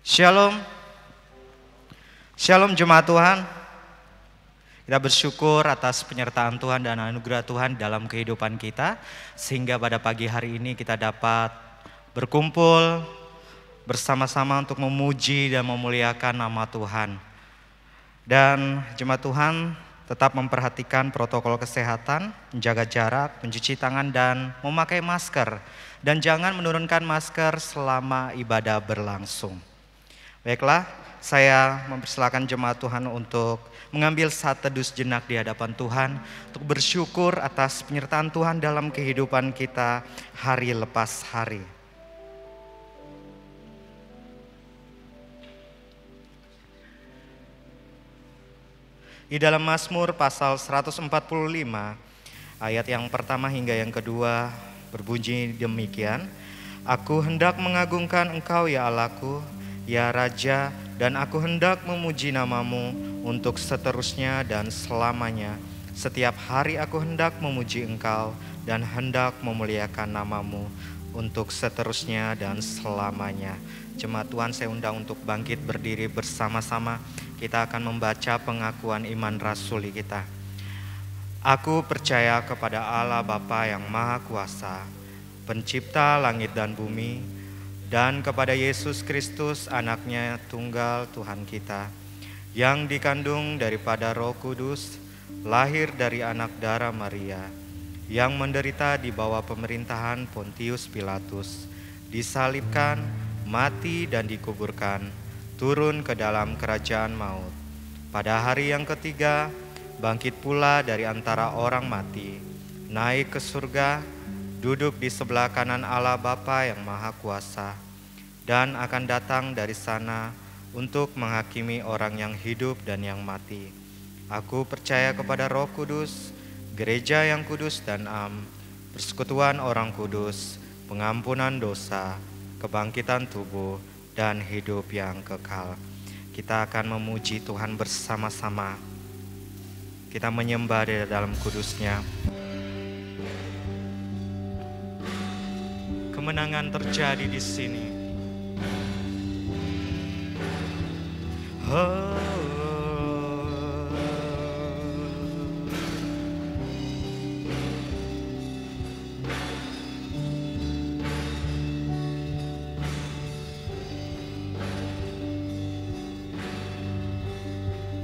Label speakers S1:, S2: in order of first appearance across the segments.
S1: Shalom. Shalom jemaat Tuhan. Kita bersyukur atas penyertaan Tuhan dan anugerah Tuhan dalam kehidupan kita. Sehingga pada pagi hari ini kita dapat berkumpul bersama-sama untuk memuji dan memuliakan nama Tuhan. Dan jemaat Tuhan tetap memperhatikan protokol kesehatan, menjaga jarak, mencuci tangan dan memakai masker. Dan jangan menurunkan masker selama ibadah berlangsung. Baiklah, saya mempersilakan jemaat Tuhan untuk mengambil saat teduh sejenak di hadapan Tuhan untuk bersyukur atas penyertaan Tuhan dalam kehidupan kita hari lepas hari. Di dalam Mazmur pasal 145 ayat yang pertama hingga yang kedua berbunyi demikian. Aku hendak mengagungkan Engkau ya Allahku, ya Raja, dan aku hendak memuji namamu untuk seterusnya dan selamanya. Setiap hari aku hendak memuji Engkau dan hendak memuliakan namamu untuk seterusnya dan selamanya. Jemaat Tuhan, saya undang untuk bangkit berdiri bersama-sama. Kita akan membaca pengakuan iman rasuli kita. Aku percaya kepada Allah Bapa yang Maha Kuasa, pencipta langit dan bumi, dan kepada Yesus Kristus anaknya tunggal Tuhan kita, yang dikandung daripada Roh Kudus, lahir dari anak darah Maria, yang menderita di bawah pemerintahan Pontius Pilatus, disalibkan, mati dan dikuburkan, turun ke dalam kerajaan maut. Pada hari yang ketiga, bangkit pula dari antara orang mati, naik ke surga, duduk di sebelah kanan Allah Bapa yang Maha Kuasa, dan akan datang dari sana untuk menghakimi orang yang hidup dan yang mati. Aku percaya kepada Roh Kudus, gereja yang kudus dan am, persekutuan orang kudus, pengampunan dosa, kebangkitan tubuh, dan hidup yang kekal. Kita akan memuji Tuhan bersama-sama. Kita menyembah di dalam kudusnya. Kemenangan terjadi di sini.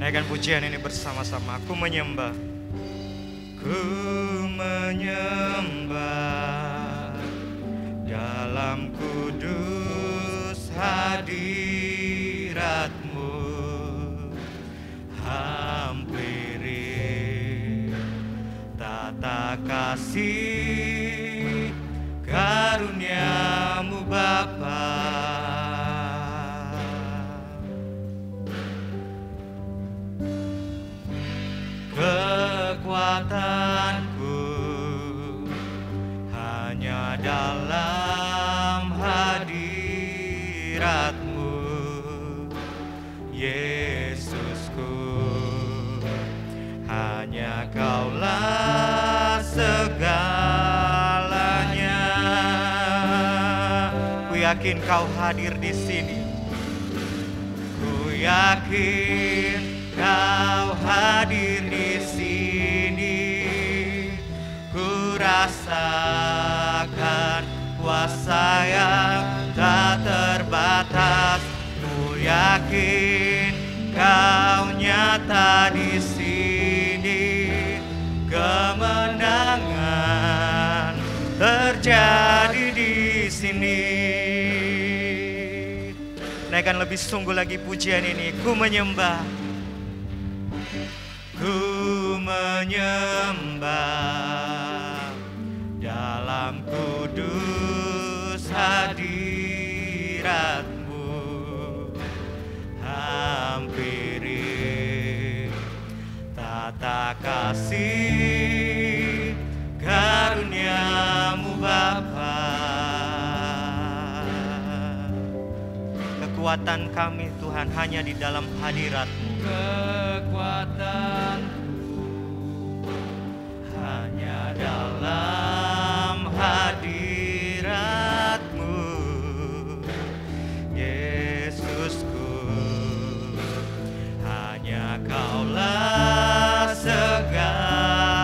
S1: Naikkan pujian ini bersama-sama. Aku menyembah. Ku menyembah dalam kudus hadirat-Mu, hampiri tata kasih karunia-Mu Bapa. Kekuatanku hanya dalam hadirat-Mu, Yesusku. Hanya Kaulah segalanya. Ku yakin Kau hadir di sini. Ku yakin Kau hadir di sini. Ku rasakan kuasa yang tak terbatas. Ku yakin Kau nyata di sini. Kemenangan terjadi di sini. Naikkan lebih sungguh lagi pujian ini. Ku menyembah. Ku menyembah dalam kudus hadirat-Mu, hampiri tata kasih karunia-Mu Bapa. Kekuatan kami Tuhan hanya di dalam hadirat-Mu. Kekuatanku hanya dalam hadirat-Mu, Yesusku, hanya Kaulah segalanya.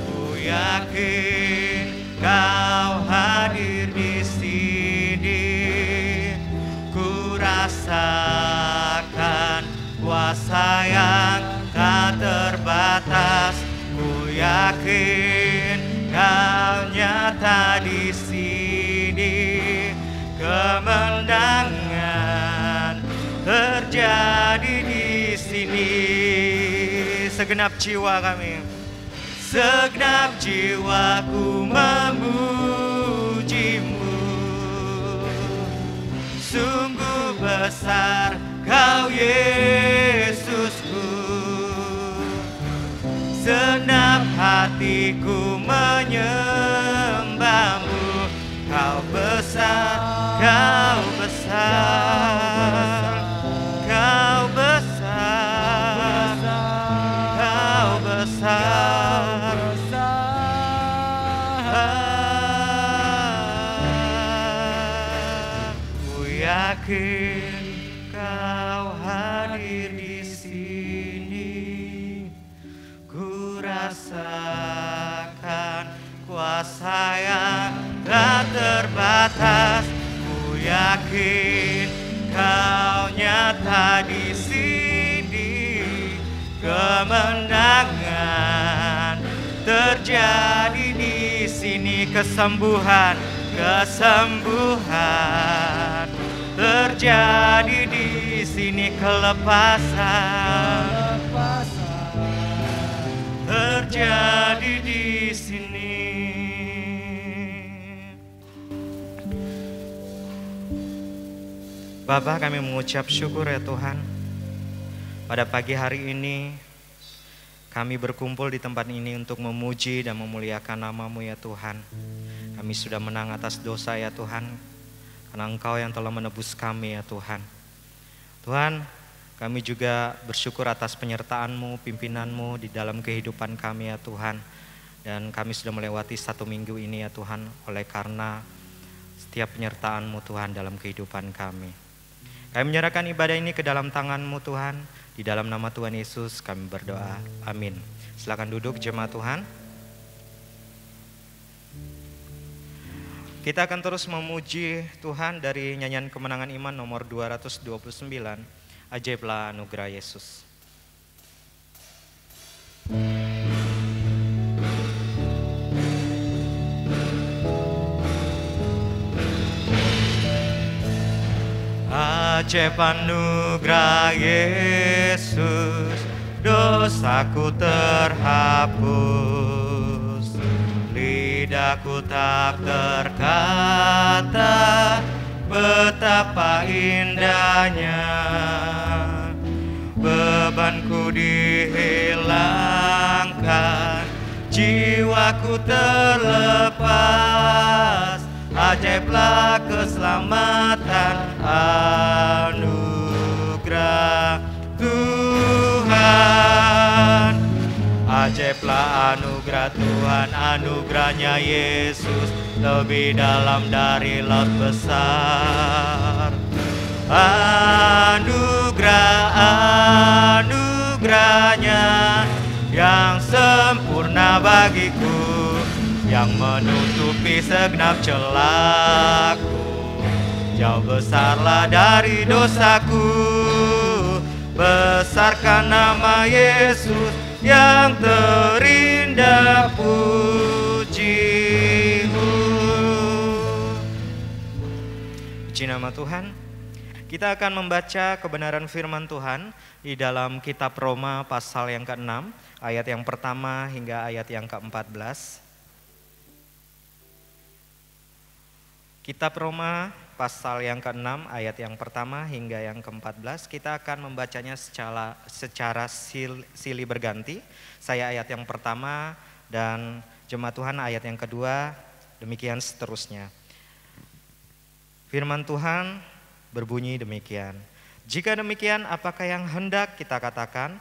S1: Ku yakin Kau hadir di sini, ku rasakan kuasa yang tak terbatas. Ku yakin Kau nyata di sini, kemenangan terjadi di sini. Segenap jiwa kami, segenap jiwaku memuji-Mu. Sungguh besar Kau Yesusku, senap hatiku menyembah-Mu. Kau besar, Kau besar, Kau besar, Kau besar. Ku yakin Kau hadir di sini, ku rasakan kuasa yang tak terbatas. Ku yakin Kau nyata di sini, kemenangan terjadi di sini. Kesembuhan, kesembuhan terjadi di sini. Kelepasan terjadi di sini. Bapa, kami mengucap syukur ya Tuhan. Pada pagi hari ini kami berkumpul di tempat ini untuk memuji dan memuliakan nama-Mu ya Tuhan. Kami sudah menang atas dosa ya Tuhan, karena Engkau yang telah menebus kami ya Tuhan. Tuhan, kami juga bersyukur atas penyertaan-Mu, pimpinan-Mu di dalam kehidupan kami ya Tuhan. Dan kami sudah melewati 1 minggu ini ya Tuhan, oleh karena setiap penyertaan-Mu Tuhan dalam kehidupan kami. Kami menyerahkan ibadah ini ke dalam tangan-Mu Tuhan. Di dalam nama Tuhan Yesus kami berdoa, amin. Silakan duduk jemaat Tuhan. Kita akan terus memuji Tuhan dari nyanyian kemenangan iman nomor 229, Ajaiblah Anugerah Yesus. Ajaib anugerah Yesus, dosaku terhapus, lidahku tak terkata betapa indahnya. Bebanku dihilangkan, jiwaku terlepas. Ajaiblah keselamatan, anugerah Tuhan. Ajaiblah anugerah Tuhan, anugerahnya Yesus lebih dalam dari laut besar. Anugerahnya yang sempurna bagiku, yang menutupi segenap celaku. Jauh besarlah dari dosaku, besarkan nama Yesus yang terindah puji-Mu. Puji nama Tuhan. Kita akan membaca kebenaran firman Tuhan di dalam kitab Roma pasal yang ke-6, ayat yang pertama hingga ayat yang ke-14. Kitab Roma pasal yang ke-6 ayat yang pertama hingga yang ke-14. Kita akan membacanya secara silih berganti. Saya ayat yang pertama dan jemaat Tuhan ayat yang kedua, demikian seterusnya. Firman Tuhan berbunyi demikian. Jika demikian, apakah yang hendak kita katakan?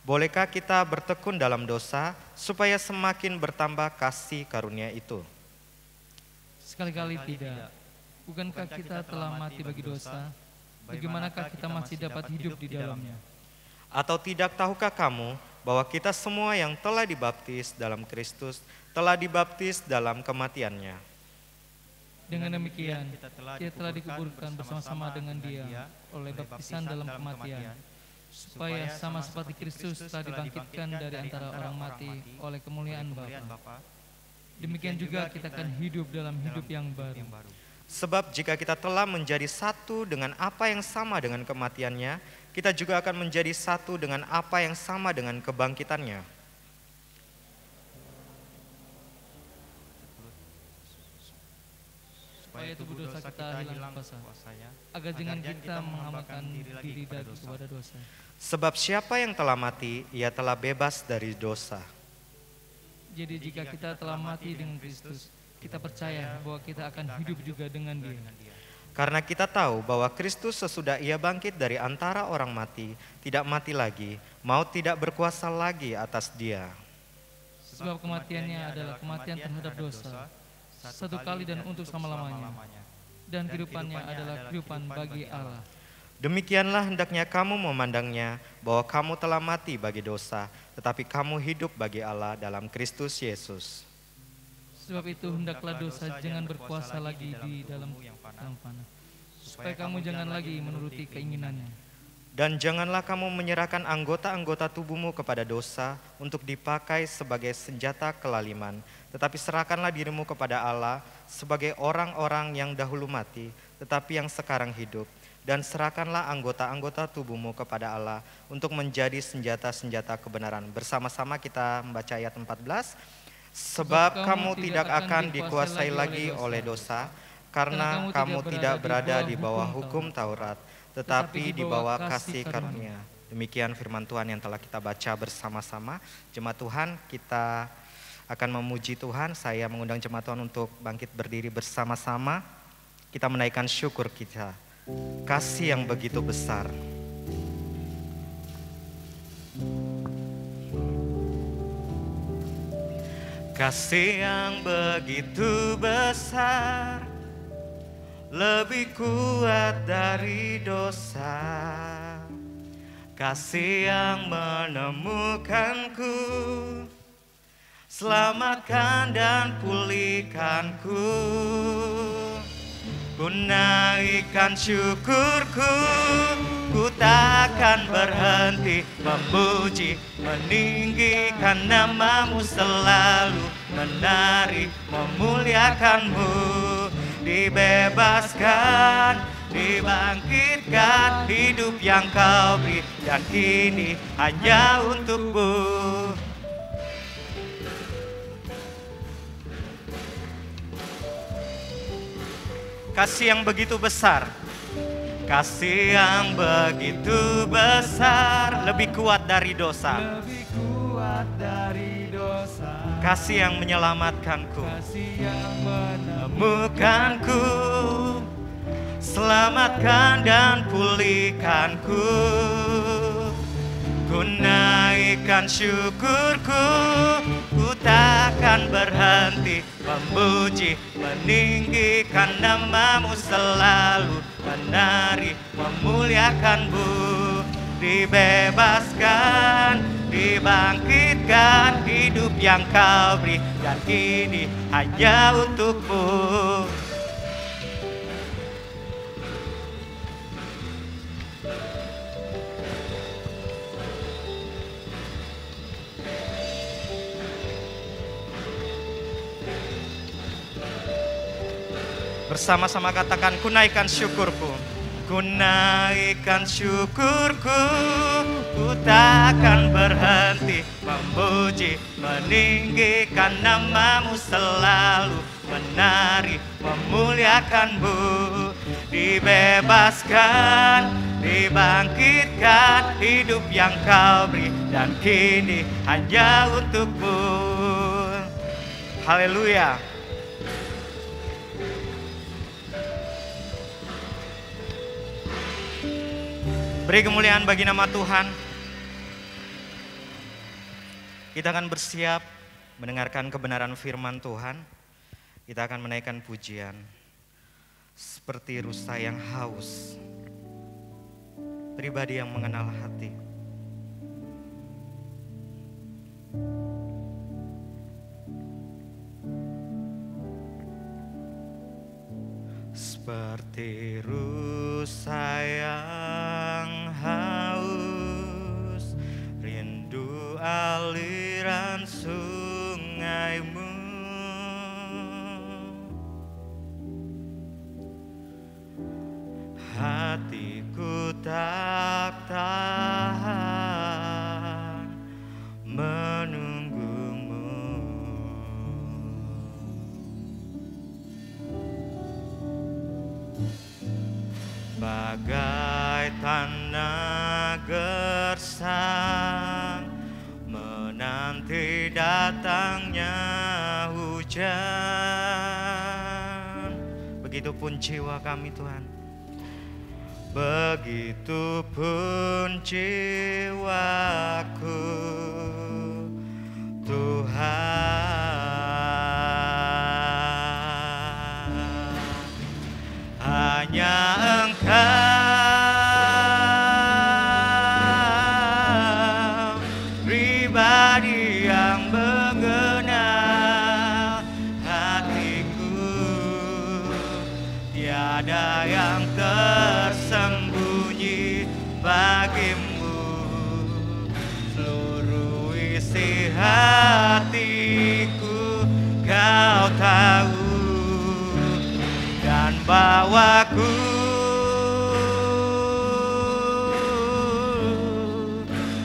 S1: Bolehkah kita bertekun dalam dosa supaya semakin bertambah kasih karunia itu?
S2: Sekali-kali tidak. Bukankah kita telah mati bagi dosa? Bagaimanakah kita masih dapat hidup di dalamnya?
S1: Atau tidak tahukah kamu bahwa kita semua yang telah dibaptis dalam Kristus telah dibaptis dalam kematiannya?
S2: Dengan demikian, ia telah dikuburkan bersama-sama dengan Dia oleh baptisan dalam kematian, supaya sama seperti Kristus telah dibangkitkan dari antara orang mati oleh kemuliaan Bapa. Demikian juga kita akan hidup dalam hidup yang baru.
S1: Sebab jika kita telah menjadi satu dengan apa yang sama dengan kematiannya, kita juga akan menjadi satu dengan apa yang sama dengan kebangkitannya.
S2: Supaya tubuh dosa kita hilang kuasanya, agar jangan kita mengamalkan diri lagi kepada dosa.
S1: Sebab siapa yang telah mati, ia telah bebas dari dosa.
S2: Jadi jika kita telah mati dengan Kristus, kita percaya bahwa kita akan hidup juga dengan Dia.
S1: Karena kita tahu bahwa Kristus sesudah ia bangkit dari antara orang mati, tidak mati lagi, maut tidak berkuasa lagi atas dia.
S2: Sebab kematiannya adalah kematian terhadap dosa, satu kali dan untuk selama-lamanya. Dan kehidupannya adalah kehidupan bagi Allah.
S1: Demikianlah hendaknya kamu memandangnya, bahwa kamu telah mati bagi dosa, tetapi kamu hidup bagi Allah dalam Kristus Yesus.
S2: Sebab itu hendaklah dosa jangan berkuasa lagi di dalam panah, supaya kamu jangan lagi menuruti keinginannya.
S1: Dan janganlah kamu menyerahkan anggota-anggota tubuhmu kepada dosa untuk dipakai sebagai senjata kelaliman, tetapi serahkanlah dirimu kepada Allah sebagai orang-orang yang dahulu mati, tetapi yang sekarang hidup. Dan serahkanlah anggota-anggota tubuhmu kepada Allah untuk menjadi senjata-senjata kebenaran. Bersama-sama kita membaca ayat 14. Sebab kamu tidak akan dikuasai lagi oleh dosa, karena kamu tidak berada di bawah hukum Taurat, tetapi di bawah kasih karunia. Demikian firman Tuhan yang telah kita baca bersama-sama. Jemaat Tuhan, kita akan memuji Tuhan. Saya mengundang jemaat Tuhan untuk bangkit berdiri bersama-sama. Kita menaikkan syukur kita. Kasih yang begitu besar. Kasih yang begitu besar, lebih kuat dari dosa. Kasih yang menemukanku, selamatkan dan pulihkanku. Ku naikkan syukurku, ku takkan berhenti memuji, meninggikan namamu selalu, menari, memuliakanmu. Dibebaskan, dibangkitkan, hidup yang kau beri, dan kini hanya untukmu. Kasih yang begitu besar, kasih yang begitu besar, lebih kuat dari dosa.
S2: Lebih kuat dari dosa.
S1: Kasih yang menyelamatkanku,
S2: Kasih yang
S1: menemukanku, selamatkan dan pulihkanku. Ku naikkan syukurku, ku takkan berhenti memuji, meninggikan namamu selalu, menari, memuliakanmu. Dibebaskan, dibangkitkan, hidup yang kau beri, dan kini hanya untukmu. Bersama-sama katakan, ku naikkan syukurku, ku naikkan syukurku, ku takkan berhenti memuji, meninggikan namamu selalu, menari, memuliakanmu. Dibebaskan, dibangkitkan, hidup yang kau beri, dan kini hanya untukmu. Haleluya. Beri kemuliaan bagi nama Tuhan. Kita akan bersiap mendengarkan kebenaran firman Tuhan. Kita akan menaikkan pujian seperti rusa yang haus, pribadi yang mengenal hati. Seperti rusa yang haus, rindu aliran sungaimu. Hatiku tak tahan menunggumu. Bagai tanah gersang menanti datangnya hujan. Begitupun jiwa kami Tuhan. Begitupun jiwaku Tuhan. Hanya Engkau, pribadi yang mengenal hatiku. Tiada yang tersembunyi bagimu. Seluruh isi hatiku Kau tahu, dan bawaku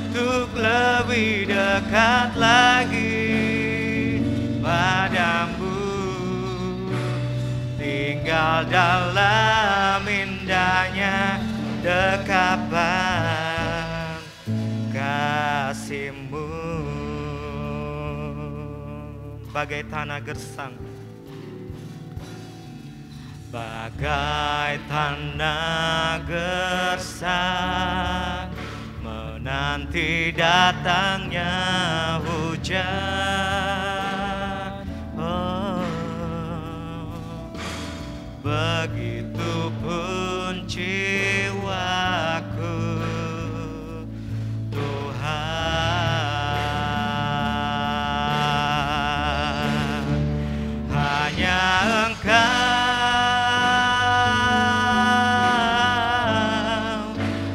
S1: untuk lebih dekat lagi padamu. Tinggal dalam indahnya dekapan kasih-Mu. Bagai tanah gersang, bagai tanah gersang menanti datangnya hujan. Oh, begitupun jiwaku Tuhan. Hanya Engkau,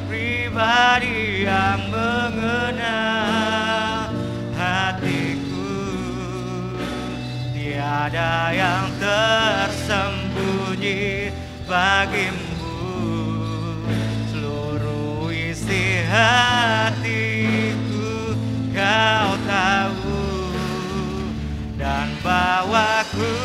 S1: pribadi yang mengenal hatiku. Tiada yang tersembunyi bagimu. Seluruh isi hatiku Kau tahu, dan bawaku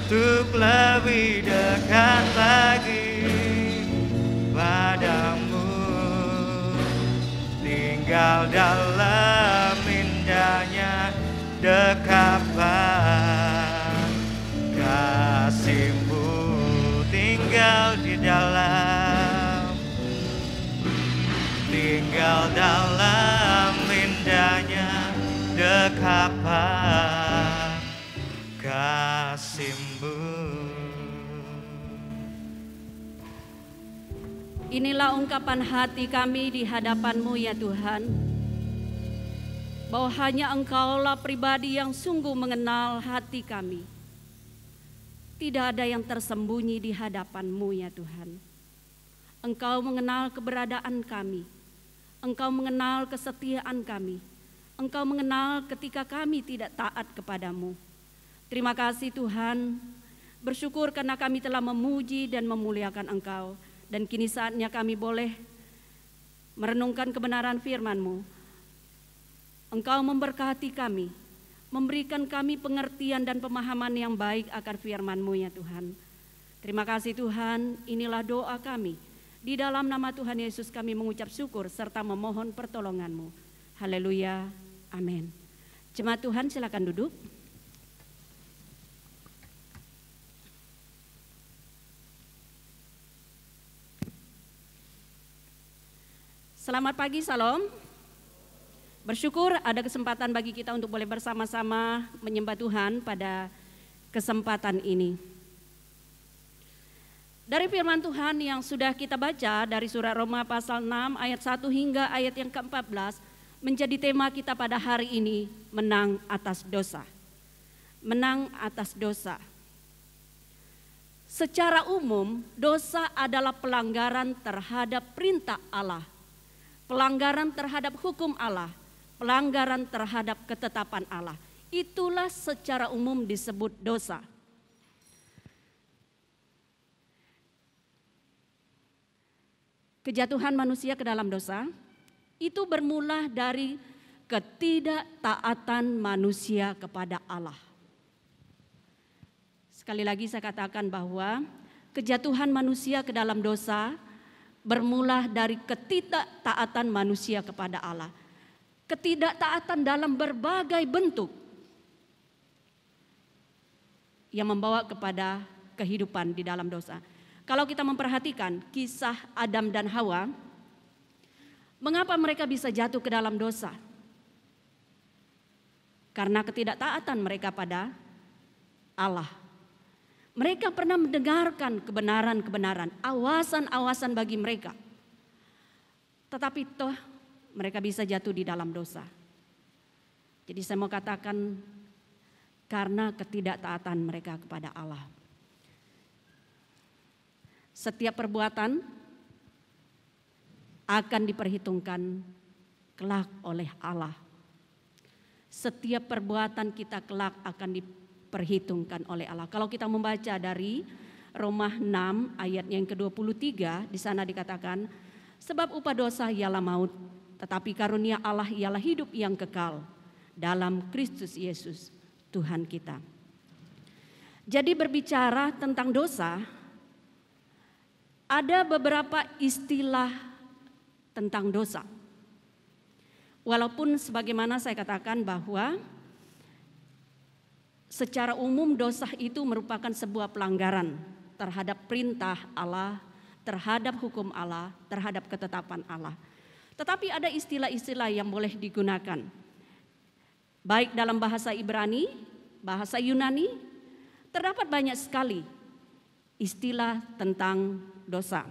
S1: untuk lebih dekat lagi padamu. Tinggal dalam indahnya dekapan kasih-Mu. Tinggal di dalam, tinggal dalam indahnya dekapan kasih-Mu.
S3: Inilah ungkapan hati kami di hadapan-Mu ya Tuhan, bahwa hanya Engkaulah pribadi yang sungguh mengenal hati kami. Tidak ada yang tersembunyi di hadapan-Mu ya Tuhan. Engkau mengenal keberadaan kami, Engkau mengenal kesetiaan kami, Engkau mengenal ketika kami tidak taat kepadamu. Terima kasih Tuhan, bersyukur karena kami telah memuji dan memuliakan Engkau. Dan kini saatnya kami boleh merenungkan kebenaran firman-Mu. Engkau memberkati kami, memberikan kami pengertian dan pemahaman yang baik akan firman-Mu ya Tuhan. Terima kasih Tuhan, inilah doa kami. Di dalam nama Tuhan Yesus kami mengucap syukur serta memohon pertolongan-Mu. Haleluya, amin. Jemaat Tuhan silakan duduk. Selamat pagi, Salam. Bersyukur ada kesempatan bagi kita untuk boleh bersama-sama menyembah Tuhan pada kesempatan ini. Dari firman Tuhan yang sudah kita baca dari surat Roma pasal 6 ayat 1 hingga ayat yang ke-14 menjadi tema kita pada hari ini, menang atas dosa. Menang atas dosa. Secara umum, dosa adalah pelanggaran terhadap perintah Allah, pelanggaran terhadap hukum Allah, pelanggaran terhadap ketetapan Allah. Itulah secara umum disebut dosa. Kejatuhan manusia ke dalam dosa itu bermula dari ketidaktaatan manusia kepada Allah. Sekali lagi saya katakan bahwa kejatuhan manusia ke dalam dosa bermula dari ketidaktaatan manusia kepada Allah. Ketidaktaatan dalam berbagai bentuk yang membawa kepada kehidupan di dalam dosa. Kalau kita memperhatikan kisah Adam dan Hawa, mengapa mereka bisa jatuh ke dalam dosa? Karena ketidaktaatan mereka pada Allah. Mereka pernah mendengarkan kebenaran-kebenaran, awasan-awasan bagi mereka. Tetapi toh mereka bisa jatuh di dalam dosa. Jadi saya mau katakan karena ketidaktaatan mereka kepada Allah. Setiap perbuatan akan diperhitungkan kelak oleh Allah. Setiap perbuatan kita kelak akan diperhitungkan oleh Allah. Kalau kita membaca dari Roma 6 ayat yang ke-23, di sana dikatakan, sebab upah dosa ialah maut, tetapi karunia Allah ialah hidup yang kekal dalam Kristus Yesus Tuhan kita. Jadi berbicara tentang dosa, ada beberapa istilah tentang dosa. Walaupun sebagaimana saya katakan bahwa secara umum dosa itu merupakan sebuah pelanggaran terhadap perintah Allah, terhadap hukum Allah, terhadap ketetapan Allah. Tetapi ada istilah-istilah yang boleh digunakan. Baik dalam bahasa Ibrani, bahasa Yunani, terdapat banyak sekali istilah tentang dosa.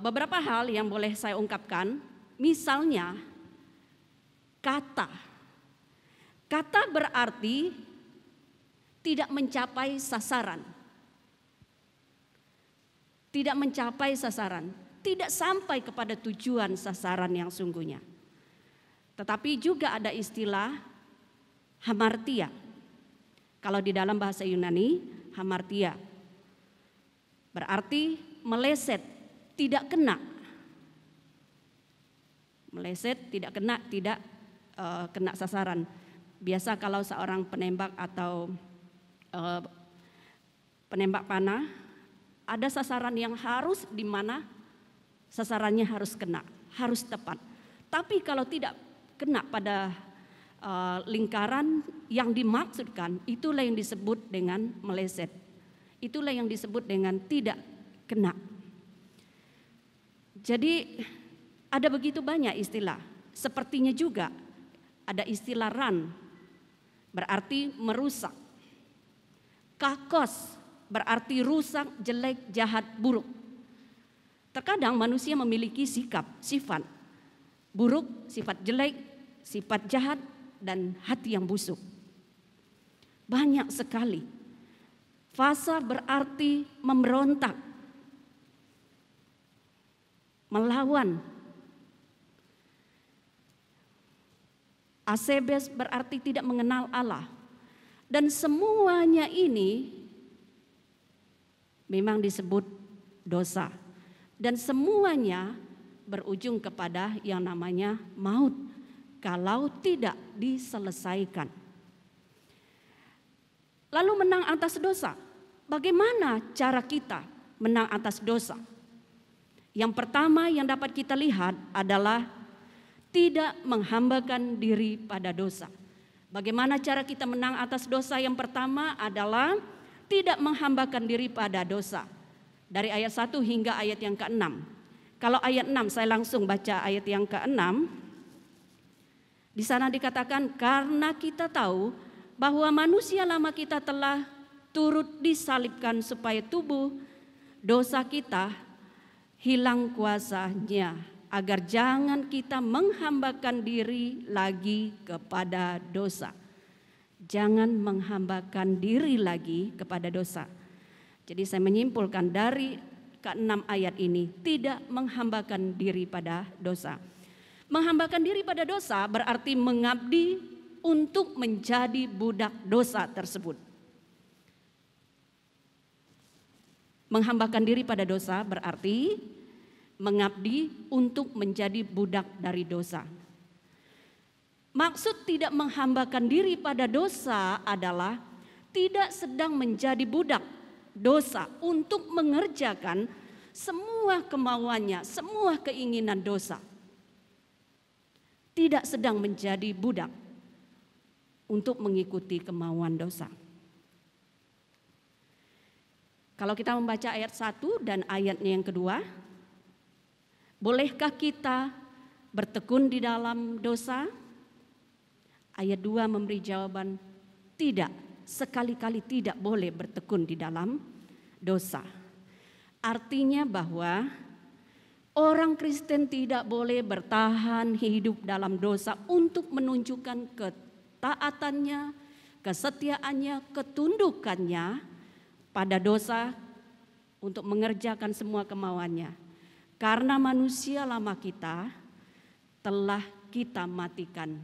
S3: Beberapa hal yang boleh saya ungkapkan, misalnya kata. Kata berarti tidak mencapai sasaran. Tidak mencapai sasaran, tidak sampai kepada tujuan sasaran yang sungguhnya. Tetapi juga ada istilah hamartia. Kalau di dalam bahasa Yunani, hamartia berarti meleset, tidak kena. Meleset, tidak kena, tidak kena sasaran. Biasa kalau seorang penembak atau penembak panah, ada sasaran yang harus di mana sasarannya harus kena, harus tepat. Tapi kalau tidak kena pada lingkaran yang dimaksudkan, itulah yang disebut dengan meleset. Itulah yang disebut dengan tidak kena. Jadi ada begitu banyak istilah. Sepertinya juga ada istilah ran, berarti merusak. Kakos berarti rusak, jelek, jahat, buruk. Terkadang manusia memiliki sifat buruk, sifat jelek, sifat jahat, dan hati yang busuk. Banyak sekali. Fasa berarti memberontak, melawan. Asebes berarti tidak mengenal Allah. Dan semuanya ini memang disebut dosa. Dan semuanya berujung kepada yang namanya maut kalau tidak diselesaikan. Lalu menang atas dosa. Bagaimana cara kita menang atas dosa? Yang pertama yang dapat kita lihat adalah tidak menghambakan diri pada dosa. Bagaimana cara kita menang atas dosa? Yang pertama adalah tidak menghambakan diri pada dosa. Dari ayat 1 hingga ayat yang ke-6. Kalau ayat 6 saya langsung baca ayat yang ke-6. Di sana dikatakan, karena kita tahu bahwa manusia lama kita telah turut disalibkan supaya tubuh dosa kita hilang kuasanya, agar jangan kita menghambakan diri lagi kepada dosa. Jangan menghambakan diri lagi kepada dosa. Jadi saya menyimpulkan dari ke-6 ayat ini, tidak menghambakan diri pada dosa. Menghambakan diri pada dosa berarti mengabdi untuk menjadi budak dosa tersebut. Menghambakan diri pada dosa berarti mengabdi untuk menjadi budak dari dosa. Maksud tidak menghambakan diri pada dosa adalah tidak sedang menjadi budak dosa untuk mengerjakan semua kemauannya, semua keinginan dosa. Tidak sedang menjadi budak untuk mengikuti kemauan dosa. Kalau kita membaca ayat 1 dan ayatnya yang kedua, bolehkah kita bertekun di dalam dosa? Ayat 2 memberi jawaban, tidak, sekali-kali tidak boleh bertekun di dalam dosa. Artinya bahwa orang Kristen tidak boleh bertahan hidup dalam dosa untuk menunjukkan ketaatannya, kesetiaannya, ketundukannya pada dosa untuk mengerjakan semua kemauannya. Karena manusia lama kita telah kita matikan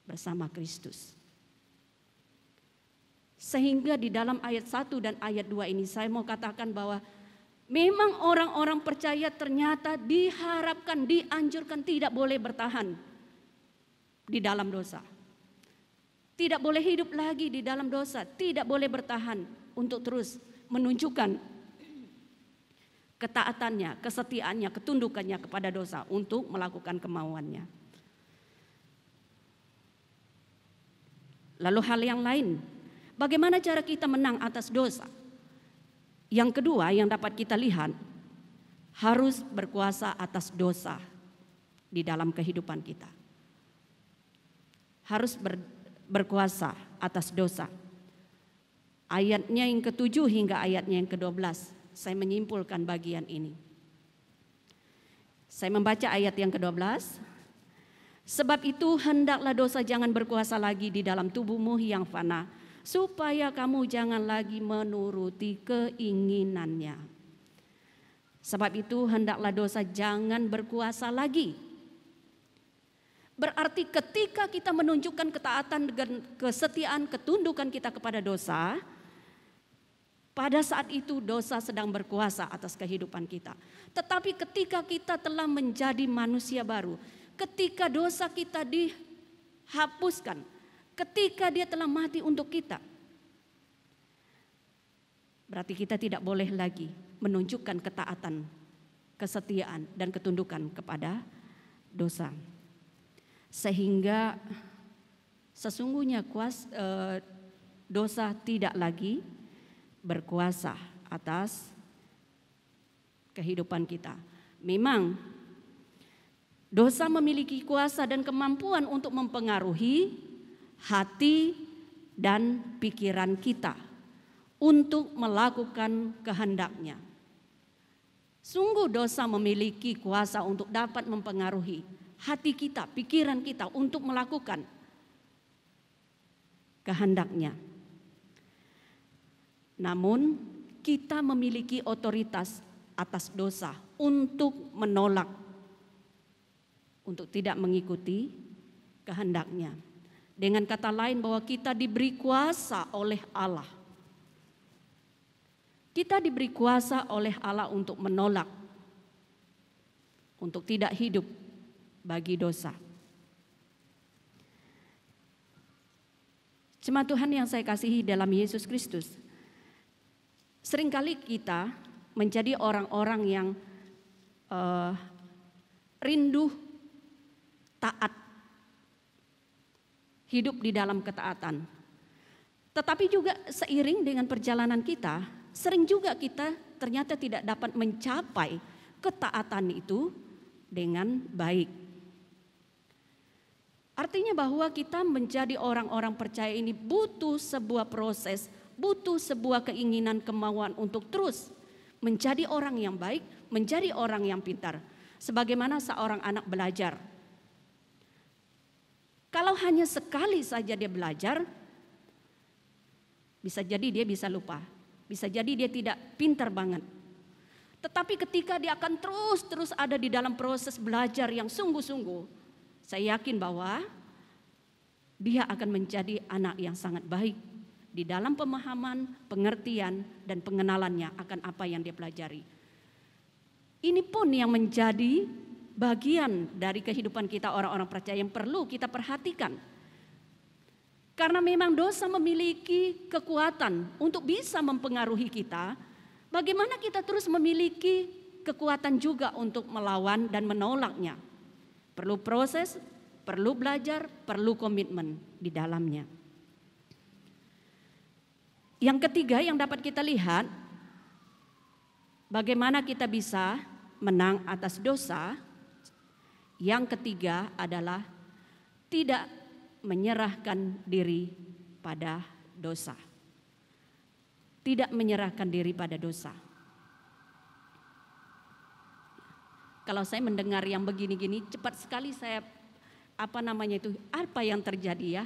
S3: bersama Kristus. Sehingga di dalam ayat 1 dan ayat 2 ini saya mau katakan bahwa memang orang-orang percaya ternyata diharapkan, dianjurkan tidak boleh bertahan di dalam dosa. Tidak boleh hidup lagi di dalam dosa, tidak boleh bertahan untuk terus menunjukkan ketaatannya, kesetiaannya, ketundukannya kepada dosa untuk melakukan kemauannya. Lalu hal yang lain, bagaimana cara kita menang atas dosa? Yang kedua yang dapat kita lihat, harus berkuasa atas dosa di dalam kehidupan kita. Harus berkuasa atas dosa. Ayatnya yang ke-7 hingga ayatnya yang ke-12, saya menyimpulkan bagian ini. Saya membaca ayat yang ke-12. Sebab itu hendaklah dosa jangan berkuasa lagi di dalam tubuhmu yang fana, supaya kamu jangan lagi menuruti keinginannya. Sebab itu hendaklah dosa jangan berkuasa lagi. Berarti ketika kita menunjukkan ketaatan dan kesetiaan, ketundukan kita kepada dosa, pada saat itu dosa sedang berkuasa atas kehidupan kita. Tetapi ketika kita telah menjadi manusia baru, ketika dosa kita dihapuskan, ketika dia telah mati untuk kita, berarti kita tidak boleh lagi menunjukkan ketaatan, kesetiaan, dan ketundukan kepada dosa. Sehingga sesungguhnya dosa tidak lagi berkuasa atas kehidupan kita. Memang dosa memiliki kuasa dan kemampuan untuk mempengaruhi hati dan pikiran kita untuk melakukan kehendaknya. Sungguh dosa memiliki kuasa untuk dapat mempengaruhi hati kita, pikiran kita untuk melakukan kehendaknya. Namun kita memiliki otoritas atas dosa untuk menolak, untuk tidak mengikuti kehendaknya. Dengan kata lain bahwa kita diberi kuasa oleh Allah. Kita diberi kuasa oleh Allah untuk menolak, untuk tidak hidup bagi dosa. Jemaat Tuhan yang saya kasihi dalam Yesus Kristus, seringkali kita menjadi orang-orang yang rindu taat, hidup di dalam ketaatan. Tetapi juga seiring dengan perjalanan kita, sering juga kita ternyata tidak dapat mencapai ketaatan itu dengan baik. Artinya bahwa kita menjadi orang-orang percaya ini butuh sebuah proses, butuh sebuah keinginan, kemauan untuk terus menjadi orang yang baik, menjadi orang yang pintar. Sebagaimana seorang anak belajar. Kalau hanya sekali saja dia belajar, bisa jadi dia bisa lupa, bisa jadi dia tidak pintar banget. Tetapi ketika dia akan terus ada di dalam proses belajar yang sungguh-sungguh, saya yakin bahwa dia akan menjadi anak yang sangat baik di dalam pemahaman, pengertian, dan pengenalannya akan apa yang dia pelajari. Ini pun yang menjadi bagian dari kehidupan kita orang-orang percaya yang perlu kita perhatikan. Karena memang dosa memiliki kekuatan untuk bisa mempengaruhi kita, bagaimana kita terus memiliki kekuatan juga untuk melawan dan menolaknya. Perlu proses, perlu belajar, perlu komitmen di dalamnya. Yang ketiga yang dapat kita lihat, bagaimana kita bisa menang atas dosa. Yang ketiga adalah tidak menyerahkan diri pada dosa. Tidak menyerahkan diri pada dosa. Kalau saya mendengar yang begini-gini, cepat sekali saya apa yang terjadi ya.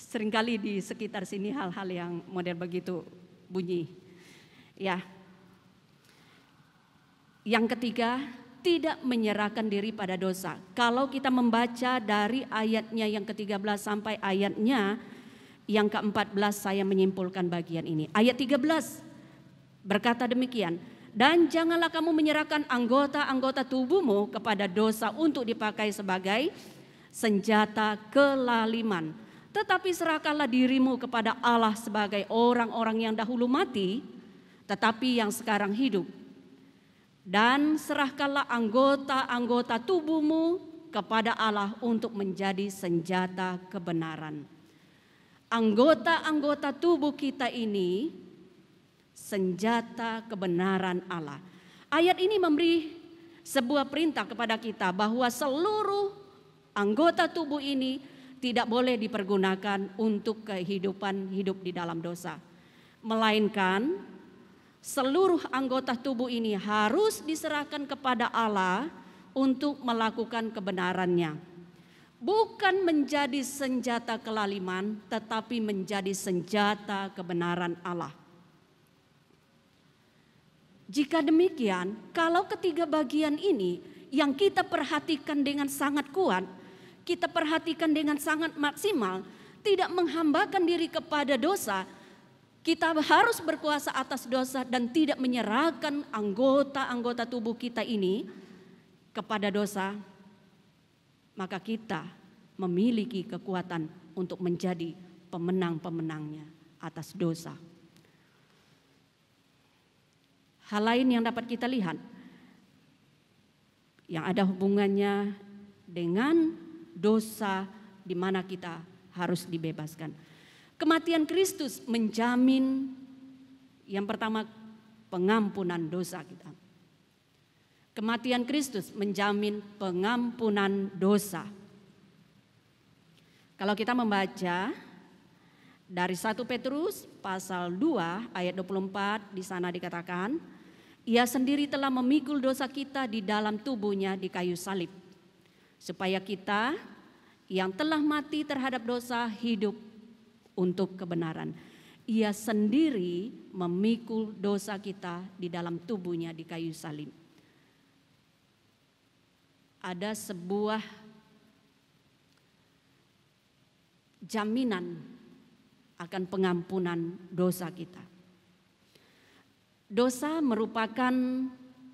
S3: Seringkali di sekitar sini hal-hal yang model begitu bunyi. Ya. Yang ketiga, tidak menyerahkan diri pada dosa. Kalau kita membaca dari ayatnya yang ke-13 sampai ayatnya yang ke-14, saya menyimpulkan bagian ini. Ayat 13 berkata demikian, dan janganlah kamu menyerahkan anggota-anggota tubuhmu kepada dosa untuk dipakai sebagai senjata kelaliman. Tetapi serahkanlah dirimu kepada Allah sebagai orang-orang yang dahulu mati, tetapi yang sekarang hidup. Dan serahkanlah anggota-anggota tubuhmu kepada Allah untuk menjadi senjata kebenaran. Anggota-anggota tubuh kita ini senjata kebenaran Allah. Ayat ini memberi sebuah perintah kepada kita bahwa seluruh anggota tubuh ini tidak boleh dipergunakan untuk kehidupan hidup di dalam dosa. Melainkan seluruh anggota tubuh ini harus diserahkan kepada Allah untuk melakukan kebenarannya. Bukan menjadi senjata kelaliman, tetapi menjadi senjata kebenaran Allah. Jika demikian, kalau ketiga bagian ini yang kita perhatikan dengan sangat kuat, kita perhatikan dengan sangat maksimal, tidak menghambakan diri kepada dosa, kita harus berkuasa atas dosa dan tidak menyerahkan anggota-anggota tubuh kita ini kepada dosa, maka kita memiliki kekuatan untuk menjadi pemenang-pemenangnya atas dosa. Hal lain yang dapat kita lihat, yang ada hubungannya dengan dosa di mana kita harus dibebaskan. Kematian Kristus menjamin yang pertama pengampunan dosa kita. Kematian Kristus menjamin pengampunan dosa. Kalau kita membaca dari 1 Petrus pasal 2 ayat 24, di sana dikatakan, Ia sendiri telah memikul dosa kita di dalam tubuhnya di kayu salib, supaya kita yang telah mati terhadap dosa hidup untuk kebenaran. Ia sendiri memikul dosa kita di dalam tubuhnya di kayu salib. Ada sebuah jaminan akan pengampunan dosa kita. Dosa merupakan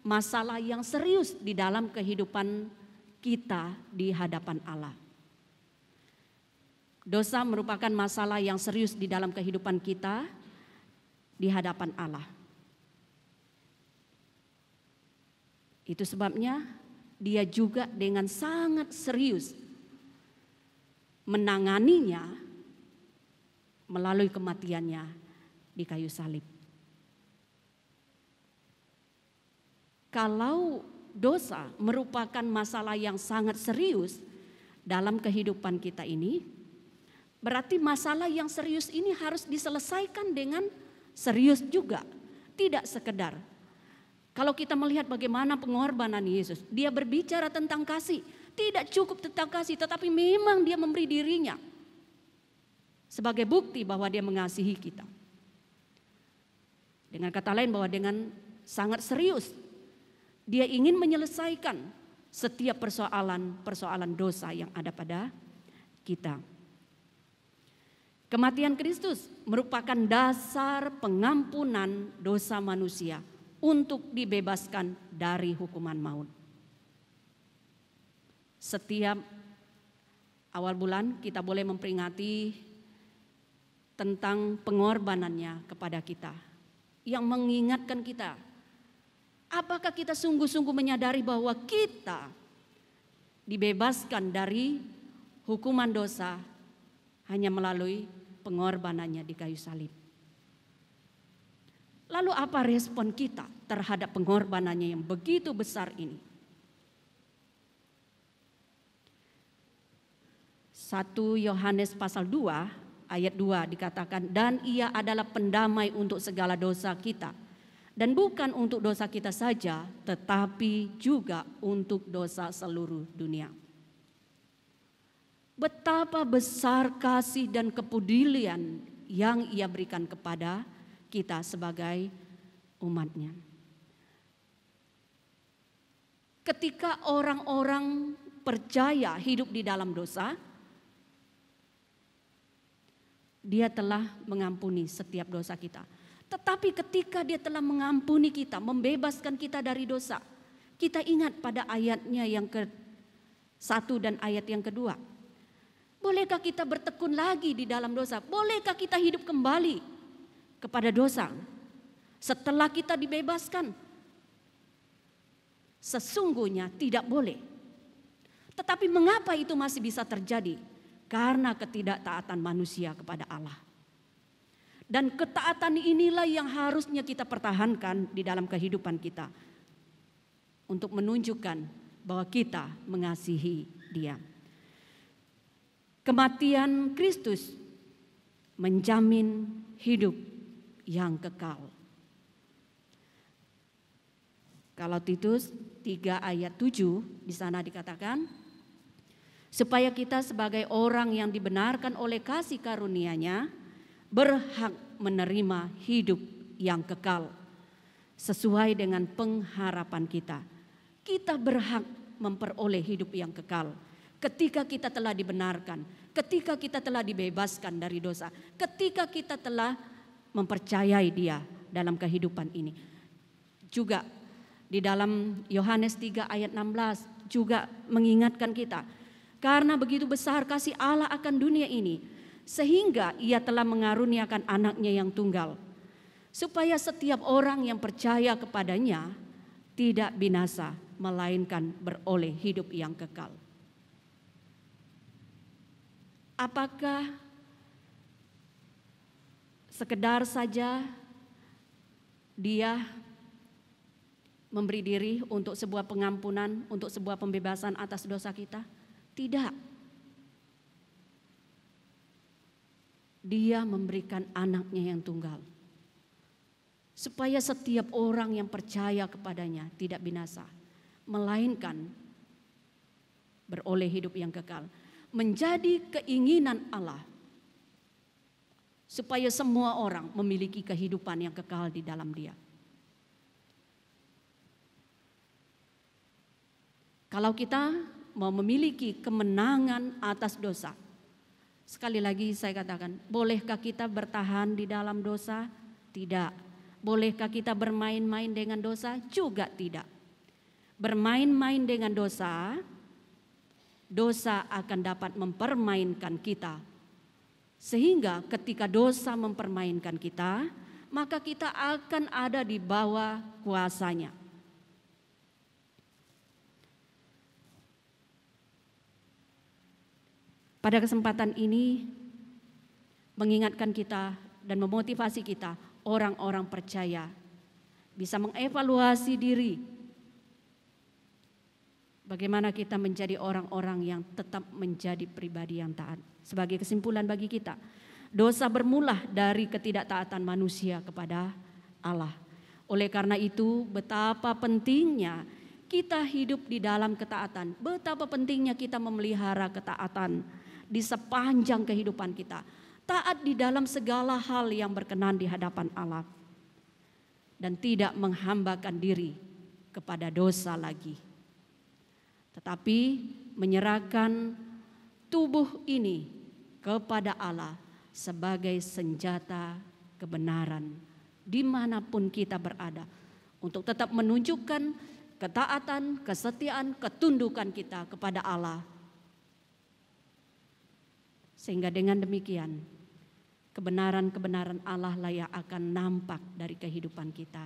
S3: masalah yang serius di dalam kehidupan kita di hadapan Allah. Dosa merupakan masalah yang serius di dalam kehidupan kita di hadapan Allah. Itu sebabnya Dia juga dengan sangat serius menanganinya melalui kematiannya di kayu salib. kalau dosa merupakan masalah yang sangat serius dalam kehidupan kita ini, berarti masalah yang serius ini harus diselesaikan dengan serius juga. Tidak sekedar. Kalau kita melihat bagaimana pengorbanan Yesus, dia berbicara tentang kasih. Tidak cukup tentang kasih, tetapi memang dia memberi dirinya sebagai bukti bahwa dia mengasihi kita. Dengan kata lain bahwa dengan sangat serius dia ingin menyelesaikan setiap persoalan dosa yang ada pada kita. Kematian Kristus merupakan dasar pengampunan dosa manusia untuk dibebaskan dari hukuman maut. Setiap awal bulan kita boleh memperingati tentang pengorbanannya kepada kita, yang mengingatkan kita, apakah kita sungguh-sungguh menyadari bahwa kita dibebaskan dari hukuman dosa hanya melalui pengorbanannya di kayu salib. Lalu apa respon kita terhadap pengorbanannya yang begitu besar ini? 1 Yohanes pasal 2 ayat 2 dikatakan, dan ia adalah pendamai untuk segala dosa kita. Dan bukan untuk dosa kita saja, tetapi juga untuk dosa seluruh dunia. Betapa besar kasih dan kepedulian yang ia berikan kepada kita sebagai umatnya. Ketika orang-orang percaya hidup di dalam dosa, dia telah mengampuni setiap dosa kita. Tetapi ketika dia telah mengampuni kita, membebaskan kita dari dosa, kita ingat pada ayatnya yang ke-1 dan ayat yang kedua. Bolehkah kita bertekun lagi di dalam dosa? Bolehkah kita hidup kembali kepada dosa setelah kita dibebaskan? Sesungguhnya tidak boleh. Tetapi mengapa itu masih bisa terjadi? Karena ketidaktaatan manusia kepada Allah. Dan ketaatan inilah yang harusnya kita pertahankan di dalam kehidupan kita, untuk menunjukkan bahwa kita mengasihi Dia. Kematian Kristus menjamin hidup yang kekal. Kalau Titus 3 ayat 7 di sana dikatakan, supaya kita sebagai orang yang dibenarkan oleh kasih karunia-Nya berhak menerima hidup yang kekal sesuai dengan pengharapan kita. Kita berhak memperoleh hidup yang kekal ketika kita telah dibenarkan, ketika kita telah dibebaskan dari dosa, ketika kita telah mempercayai Dia dalam kehidupan ini. Juga di dalam Yohanes 3 ayat 16 juga mengingatkan kita, karena begitu besar kasih Allah akan dunia ini, sehingga Ia telah mengaruniakan anaknya yang tunggal, supaya setiap orang yang percaya kepadanya tidak binasa, melainkan beroleh hidup yang kekal. Apakah sekedar saja Dia memberi diri untuk sebuah pengampunan, untuk sebuah pembebasan atas dosa kita? Tidak. Dia memberikan anaknya yang tunggal, supaya setiap orang yang percaya kepadanya tidak binasa, melainkan beroleh hidup yang kekal. Menjadi keinginan Allah supaya semua orang memiliki kehidupan yang kekal di dalam Dia. Kalau kita mau memiliki kemenangan atas dosa, sekali lagi saya katakan, bolehkah kita bertahan di dalam dosa? Tidak. Bolehkah kita bermain-main dengan dosa? Juga tidak. Bermain-main dengan dosa, dosa akan dapat mempermainkan kita. Sehingga ketika dosa mempermainkan kita, maka kita akan ada di bawah kuasanya. Pada kesempatan ini mengingatkan kita dan memotivasi kita, orang-orang percaya bisa mengevaluasi diri Bagaimana kita menjadi orang-orang yang tetap menjadi pribadi yang taat. Sebagai kesimpulan bagi kita, dosa bermula dari ketidaktaatan manusia kepada Allah. Oleh karena itu, betapa pentingnya kita hidup di dalam ketaatan. Betapa pentingnya kita memelihara ketaatan di sepanjang kehidupan kita. Taat di dalam segala hal yang berkenan di hadapan Allah. Dan tidak menghambakan diri kepada dosa lagi. Tetapi menyerahkan tubuh ini kepada Allah sebagai senjata kebenaran dimanapun kita berada, untuk tetap menunjukkan ketaatan, kesetiaan, ketundukan kita kepada Allah. Sehingga dengan demikian kebenaran-kebenaran Allah lah yang akan nampak dari kehidupan kita.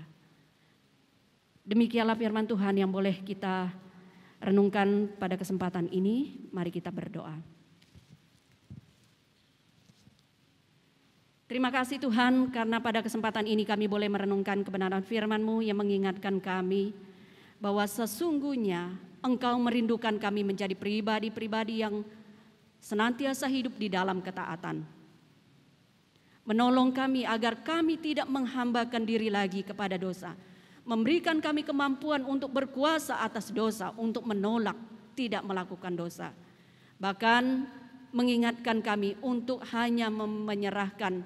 S3: Demikianlah firman Tuhan yang boleh kita renungkan pada kesempatan ini. Mari kita berdoa. Terima kasih Tuhan, karena pada kesempatan ini kami boleh merenungkan kebenaran firman-Mu yang mengingatkan kami bahwa sesungguhnya Engkau merindukan kami menjadi pribadi-pribadi yang senantiasa hidup di dalam ketaatan. Menolong kami agar kami tidak menghambakan diri lagi kepada dosa. Memberikan kami kemampuan untuk berkuasa atas dosa, untuk menolak tidak melakukan dosa. Bahkan mengingatkan kami untuk hanya menyerahkan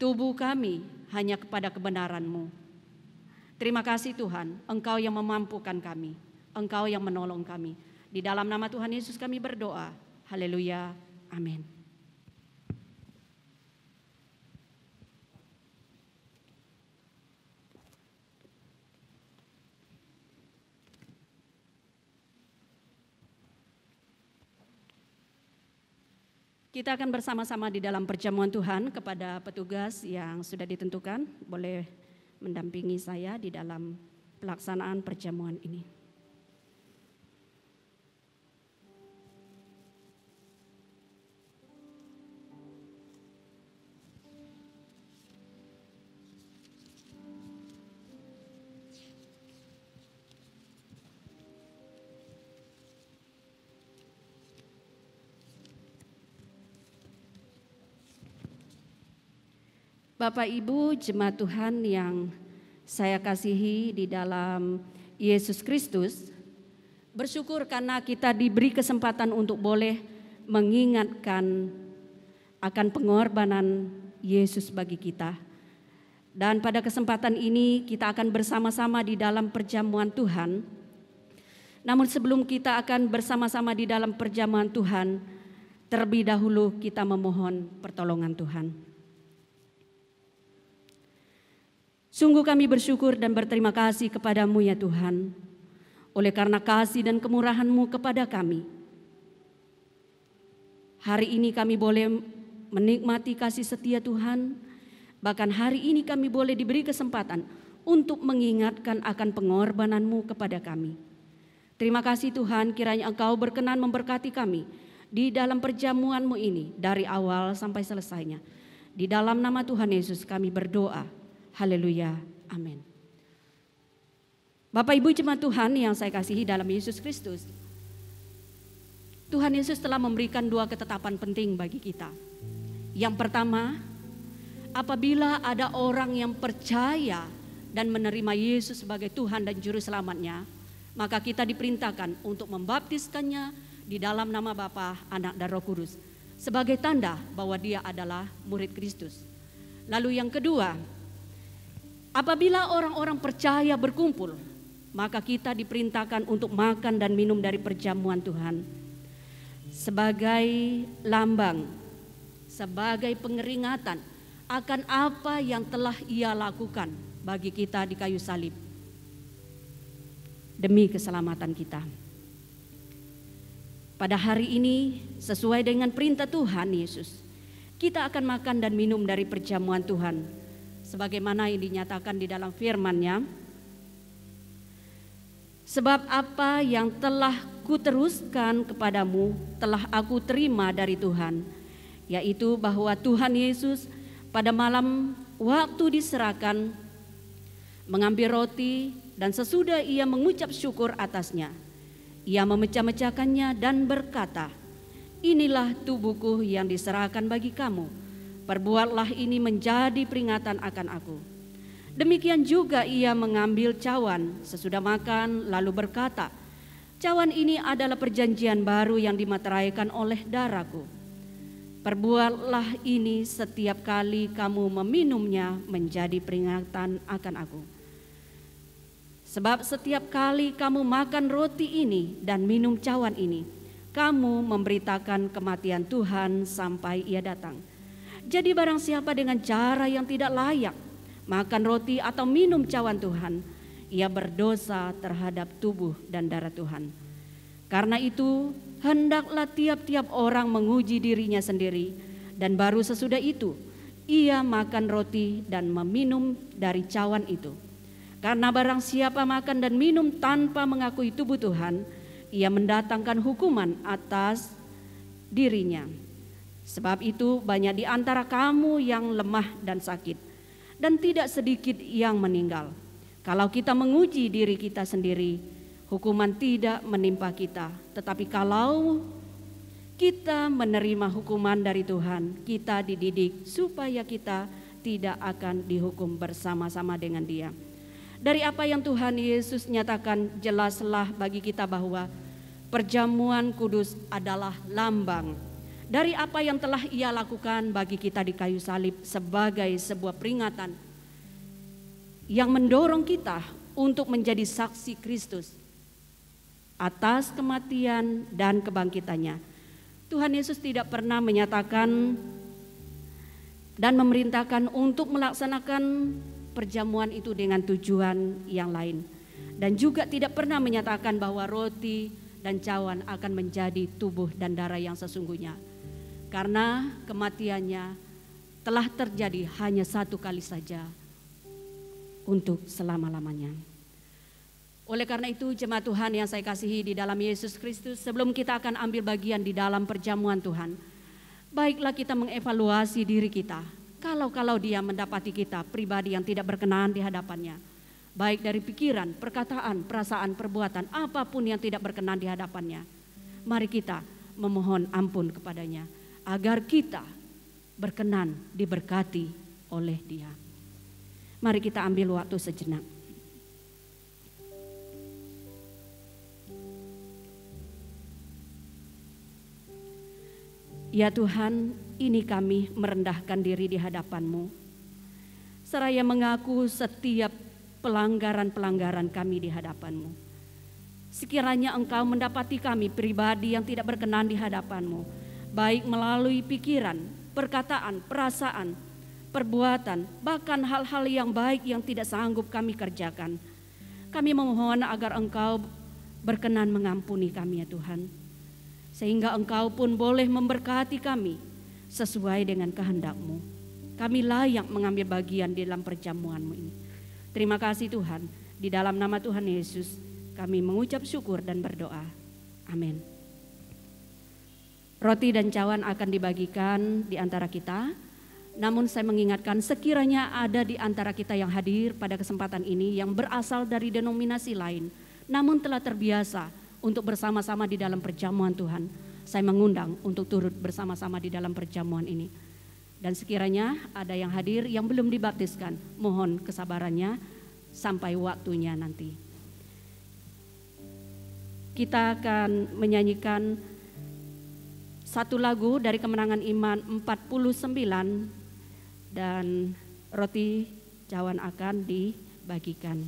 S3: tubuh kami hanya kepada kebenaran-Mu. Terima kasih Tuhan, Engkau yang memampukan kami, Engkau yang menolong kami. Di dalam nama Tuhan Yesus kami berdoa. Haleluya, amin. Kita akan bersama-sama di dalam perjamuan Tuhan. Kepada petugas yang sudah ditentukan, boleh mendampingi saya di dalam pelaksanaan perjamuan ini. Bapak Ibu jemaat Tuhan yang saya kasihi di dalam Yesus Kristus, bersyukur karena kita diberi kesempatan untuk boleh mengingatkan akan pengorbanan Yesus bagi kita. Dan pada kesempatan ini kita akan bersama-sama di dalam perjamuan Tuhan. Namun sebelum kita akan bersama-sama di dalam perjamuan Tuhan, terlebih dahulu kita memohon pertolongan Tuhan. Sungguh kami bersyukur dan berterima kasih kepada-Mu ya Tuhan, oleh karena kasih dan kemurahan-Mu kepada kami. Hari ini kami boleh menikmati kasih setia Tuhan, bahkan hari ini kami boleh diberi kesempatan untuk mengingatkan akan pengorbanan-Mu kepada kami. Terima kasih Tuhan, kiranya Engkau berkenan memberkati kami di dalam perjamuan-Mu ini dari awal sampai selesainya. Di dalam nama Tuhan Yesus kami berdoa. Haleluya, amin. Bapak Ibu jemaat Tuhan yang saya kasihi dalam Yesus Kristus, Tuhan Yesus telah memberikan dua ketetapan penting bagi kita. Yang pertama, apabila ada orang yang percaya dan menerima Yesus sebagai Tuhan dan Juru Selamatnya, maka kita diperintahkan untuk membaptiskannya di dalam nama Bapa, Anak dan Roh Kudus sebagai tanda bahwa dia adalah murid Kristus. Lalu yang kedua, apabila orang-orang percaya berkumpul, maka kita diperintahkan untuk makan dan minum dari perjamuan Tuhan sebagai lambang, sebagai pengeringatan akan apa yang telah Ia lakukan bagi kita di kayu salib demi keselamatan kita. Pada hari ini sesuai dengan perintah Tuhan Yesus, kita akan makan dan minum dari perjamuan Tuhan sebagaimana yang dinyatakan di dalam firman-Nya. Sebab apa yang telah kuteruskan kepadamu telah aku terima dari Tuhan, yaitu bahwa Tuhan Yesus pada malam waktu diserahkan mengambil roti dan sesudah Ia mengucap syukur atasnya, Ia memecah-mecahkannya dan berkata, "Inilah tubuhku yang diserahkan bagi kamu. Perbuatlah ini menjadi peringatan akan aku." Demikian juga ia mengambil cawan sesudah makan lalu berkata, "Cawan ini adalah perjanjian baru yang dimateraikan oleh darahku. Perbuatlah ini setiap kali kamu meminumnya menjadi peringatan akan aku. Sebab setiap kali kamu makan roti ini dan minum cawan ini, kamu memberitakan kematian Tuhan sampai ia datang. Jadi barang siapa dengan cara yang tidak layak makan roti atau minum cawan Tuhan, ia berdosa terhadap tubuh dan darah Tuhan. Karena itu, hendaklah tiap-tiap orang menguji dirinya sendiri, dan baru sesudah itu ia makan roti dan meminum dari cawan itu. Karena barang siapa makan dan minum tanpa mengakui tubuh Tuhan, ia mendatangkan hukuman atas dirinya. Sebab itu banyak di antara kamu yang lemah dan sakit, dan tidak sedikit yang meninggal. Kalau kita menguji diri kita sendiri, hukuman tidak menimpa kita. Tetapi kalau kita menerima hukuman dari Tuhan, kita dididik supaya kita tidak akan dihukum bersama-sama dengan Dia. Dari apa yang Tuhan Yesus nyatakan, jelaslah bagi kita bahwa perjamuan kudus adalah lambang dari apa yang telah Ia lakukan bagi kita di kayu salib sebagai sebuah peringatan yang mendorong kita untuk menjadi saksi Kristus atas kematian dan kebangkitannya. Tuhan Yesus tidak pernah menyatakan dan memerintahkan untuk melaksanakan perjamuan itu dengan tujuan yang lain, dan juga tidak pernah menyatakan bahwa roti dan cawan akan menjadi tubuh dan darah yang sesungguhnya, karena kematiannya telah terjadi hanya satu kali saja untuk selama-lamanya. Oleh karena itu, jemaat Tuhan yang saya kasihi di dalam Yesus Kristus, sebelum kita akan ambil bagian di dalam perjamuan Tuhan, baiklah kita mengevaluasi diri kita. Kalau Dia mendapati kita pribadi yang tidak berkenan di hadapannya, baik dari pikiran, perkataan, perasaan, perbuatan, apapun yang tidak berkenan di hadapannya, mari kita memohon ampun kepadanya agar kita berkenan diberkati oleh Dia. Mari kita ambil waktu sejenak. Ya Tuhan, ini kami merendahkan diri di hadapan-Mu, seraya mengaku setiap pelanggaran-pelanggaran kami di hadapan-Mu. Sekiranya Engkau mendapati kami pribadi yang tidak berkenan di hadapan-Mu, baik melalui pikiran, perkataan, perasaan, perbuatan, bahkan hal-hal yang baik yang tidak sanggup kami kerjakan. Kami memohon agar Engkau berkenan mengampuni kami ya Tuhan, sehingga Engkau pun boleh memberkati kami sesuai dengan kehendak-Mu. Kami layak mengambil bagian di dalam perjamuan-Mu ini. Terima kasih Tuhan, di dalam nama Tuhan Yesus kami mengucap syukur dan berdoa. Amin. Roti dan cawan akan dibagikan di antara kita. Namun saya mengingatkan, sekiranya ada di antara kita yang hadir pada kesempatan ini yang berasal dari denominasi lain, namun telah terbiasa untuk bersama-sama di dalam perjamuan Tuhan, saya mengundang untuk turut bersama-sama di dalam perjamuan ini. Dan sekiranya ada yang hadir yang belum dibaptiskan, mohon kesabarannya sampai waktunya nanti. Kita akan menyanyikan satu lagu dari Kemenangan Iman 49, dan roti cawan akan dibagikan.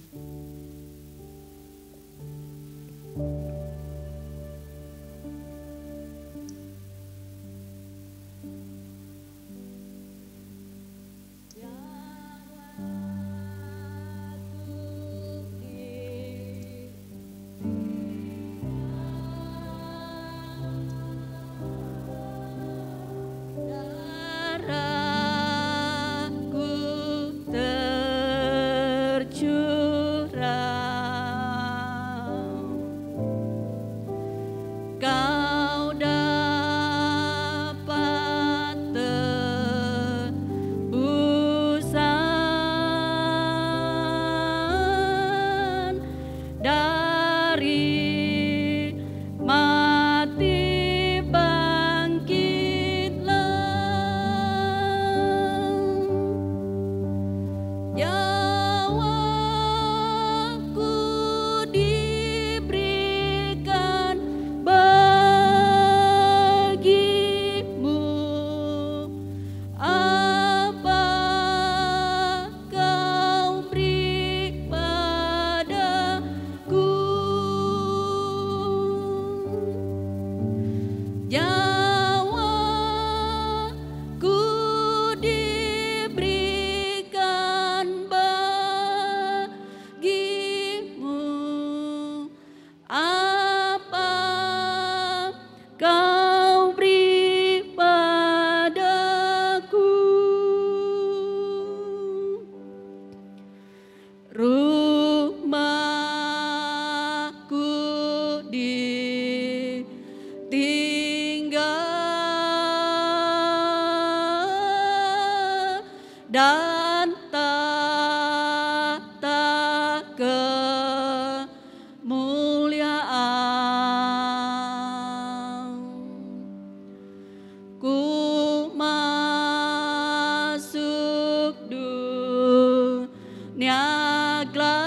S3: maglam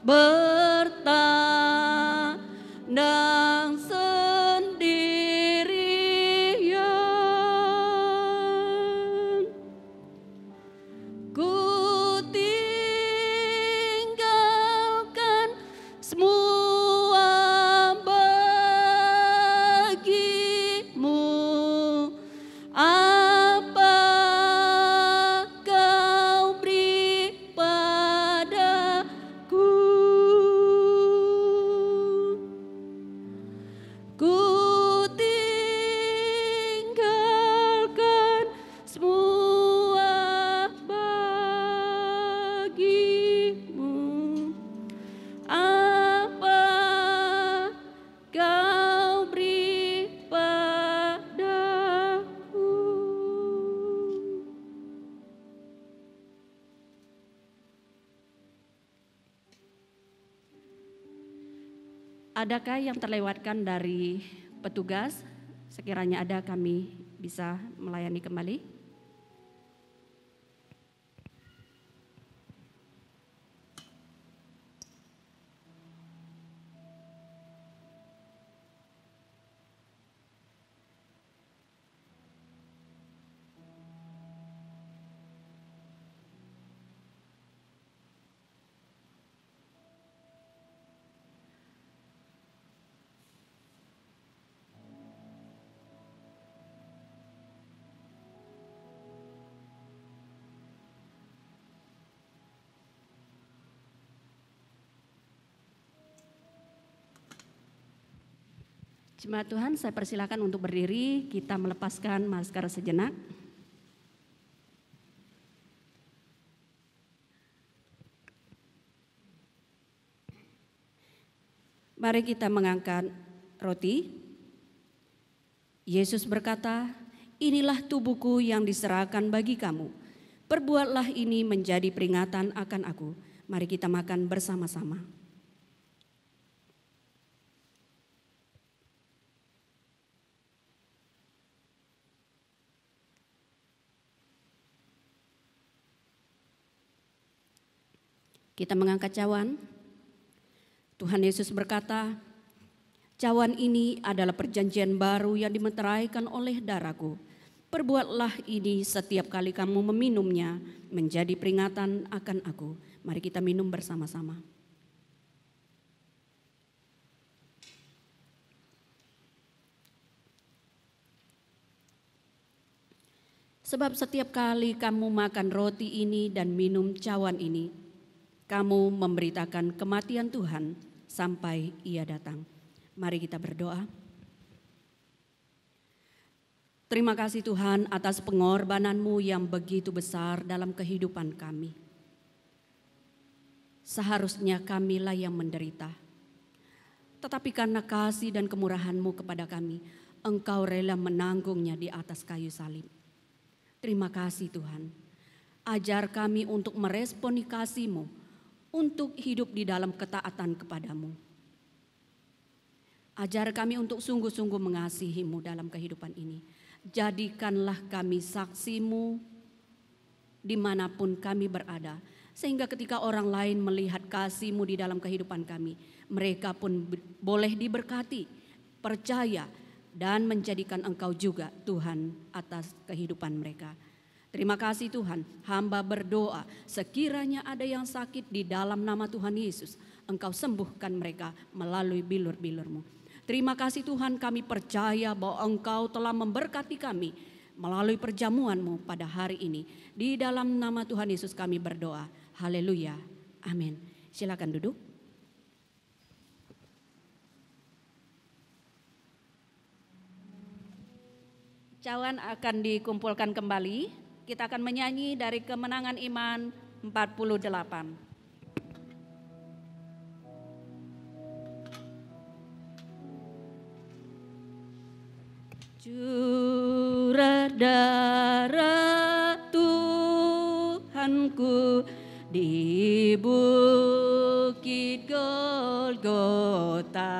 S3: bertandang sendirian. Ku tinggalkan semua bagimu. Apa kau beri padaku? Ku tinggalkan semua bagimu. Apa kau beri padaku? Adakah yang terlewatkan dari petugas? Sekiranya ada, kami bisa melayani kembali. Jemaat Tuhan, saya persilakan untuk berdiri, kita melepaskan masker sejenak. Mari kita mengangkat roti. Yesus berkata, "Inilah tubuhku yang diserahkan bagi kamu. Perbuatlah ini menjadi peringatan akan aku." Mari kita makan bersama-sama. Kita mengangkat cawan. Tuhan Yesus berkata, "Cawan ini adalah perjanjian baru yang dimeteraikan oleh darahku. Perbuatlah ini setiap kali kamu meminumnya menjadi peringatan akan aku." Mari kita minum bersama-sama. Sebab setiap kali kamu makan roti ini dan minum cawan ini, kamu memberitakan kematian Tuhan sampai Ia datang. Mari kita berdoa. Terima kasih Tuhan atas pengorbanan-Mu yang begitu besar dalam kehidupan kami. Seharusnya kamilah yang menderita. Tetapi karena kasih dan kemurahan-Mu kepada kami, Engkau rela menanggungnya di atas kayu salib. Terima kasih Tuhan. Ajar kami untuk meresponi kasih-Mu, untuk hidup di dalam ketaatan kepadamu. Ajar kami untuk sungguh-sungguh mengasihi-Mu dalam kehidupan ini. Jadikanlah kami saksi-Mu dimanapun kami berada. Sehingga ketika orang lain melihat kasih-Mu di dalam kehidupan kami, mereka pun boleh diberkati, percaya, dan menjadikan Engkau juga Tuhan atas kehidupan mereka. Terima kasih Tuhan, hamba berdoa sekiranya ada yang sakit di dalam nama Tuhan Yesus, Engkau sembuhkan mereka melalui bilur-bilur-Mu. Terima kasih Tuhan, kami percaya bahwa Engkau telah memberkati kami melalui perjamuan-Mu pada hari ini. Di dalam nama Tuhan Yesus kami berdoa, haleluya, amin. Silakan duduk. Cawan akan dikumpulkan kembali. Kita akan menyanyi dari Kemenangan Iman 48. Curah darah Tuhanku di bukit Golgota,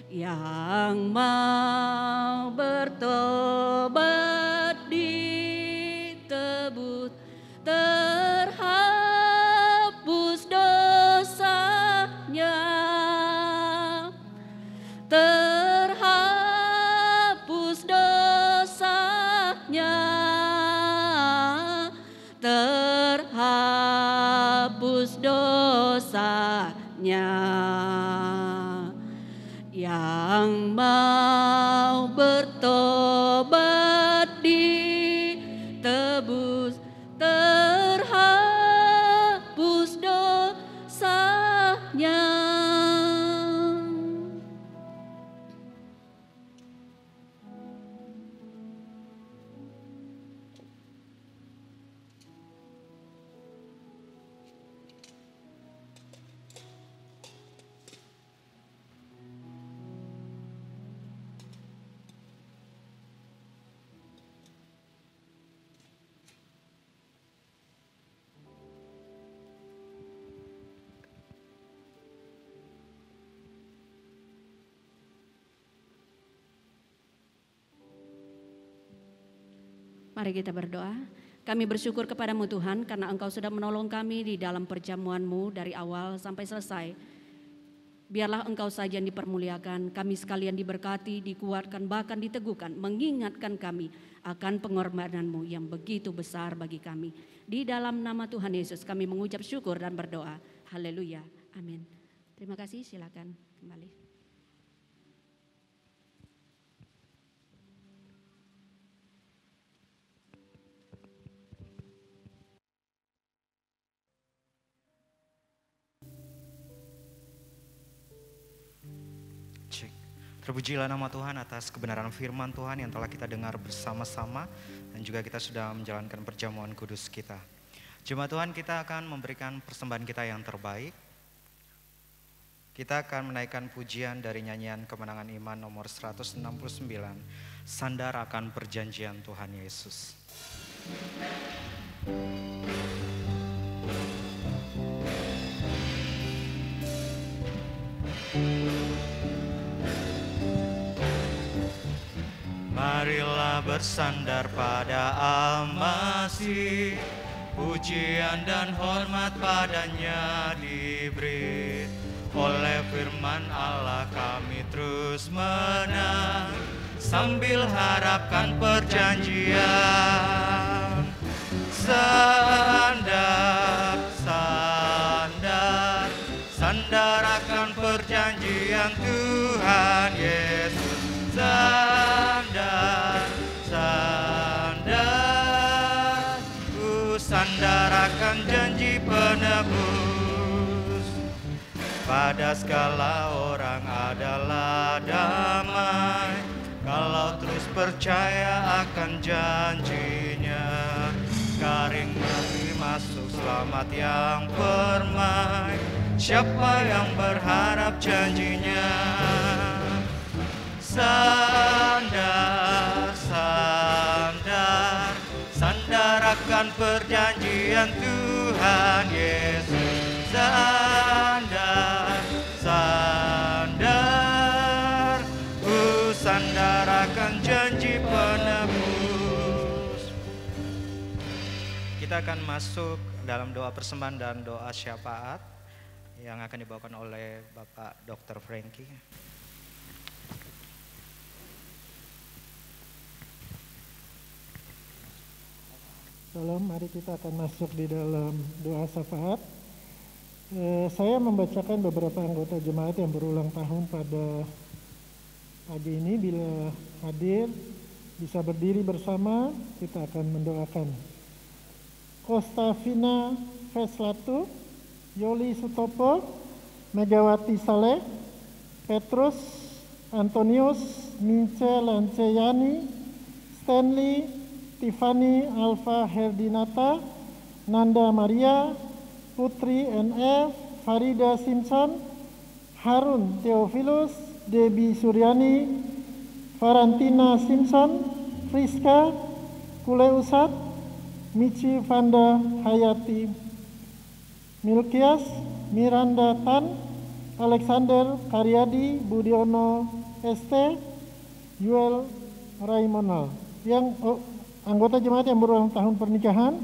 S3: yang mau bertobat di hapus dosanya. Yang mau bertobat ditebus, terhapus dosanya. Mari kita berdoa. Kami bersyukur kepadamu Tuhan karena Engkau sudah menolong kami di dalam perjamuan-Mu dari awal sampai selesai. Biarlah Engkau saja yang dipermuliakan, kami sekalian diberkati, dikuatkan, bahkan diteguhkan, mengingatkan kami akan pengorbanan-Mu yang begitu besar bagi kami. Di dalam nama Tuhan Yesus kami mengucap syukur dan berdoa. Haleluya. Amin. Terima kasih, silakan kembali.
S1: Terpujilah nama Tuhan atas kebenaran firman Tuhan yang telah kita dengar bersama-sama dan juga kita sudah menjalankan perjamuan kudus kita. Jemaat Tuhan, kita akan memberikan persembahan kita yang terbaik. Kita akan menaikkan pujian dari nyanyian Kemenangan Iman nomor 169, Sandar akan perjanjian Tuhan Yesus. Marilah bersandar pada Al-Masih, pujian dan hormat padanya diberi. Oleh firman Allah kami terus menang, sambil harapkan perjanjian. Sandar, sandar, sandar akan perjanjian Tuhan Yesus. Sandar, sandar, ku sandar akan janji penebus. Pada segala orang adalah damai, kalau terus percaya akan janjinya. Garing negeri masuk selamat yang permai, siapa yang berharap janjinya. Sandar, sandar, sandar akan perjanjian Tuhan Yesus. Sandar, sandar, sandar akan janji penebus. Kita akan masuk dalam doa persembahan dan doa syafaat yang akan dibawakan oleh Bapak Dr. Frankie.
S4: Salam, mari kita akan masuk di dalam doa syafaat. Saya membacakan beberapa anggota jemaat yang berulang tahun pada pagi ini. Bila hadir, bisa berdiri bersama, kita akan mendoakan. Kostafina Veslatu, Yoli Sutopo, Megawati Saleh, Petrus, Antonius, Mince Lanceyani, Stanley, Tiffany Alfa Herdinata, Nanda Maria, Putri NF, Farida Simpson, Harun Theophilus, Debbie Suryani, Varantina Simpson, Friska, Kule Usat, Michi Vanda Hayati, Milkias, Miranda Tan, Alexander Karyadi, Budiono ST, Yuel Raimonal. Yang anggota jemaat yang berulang tahun pernikahan,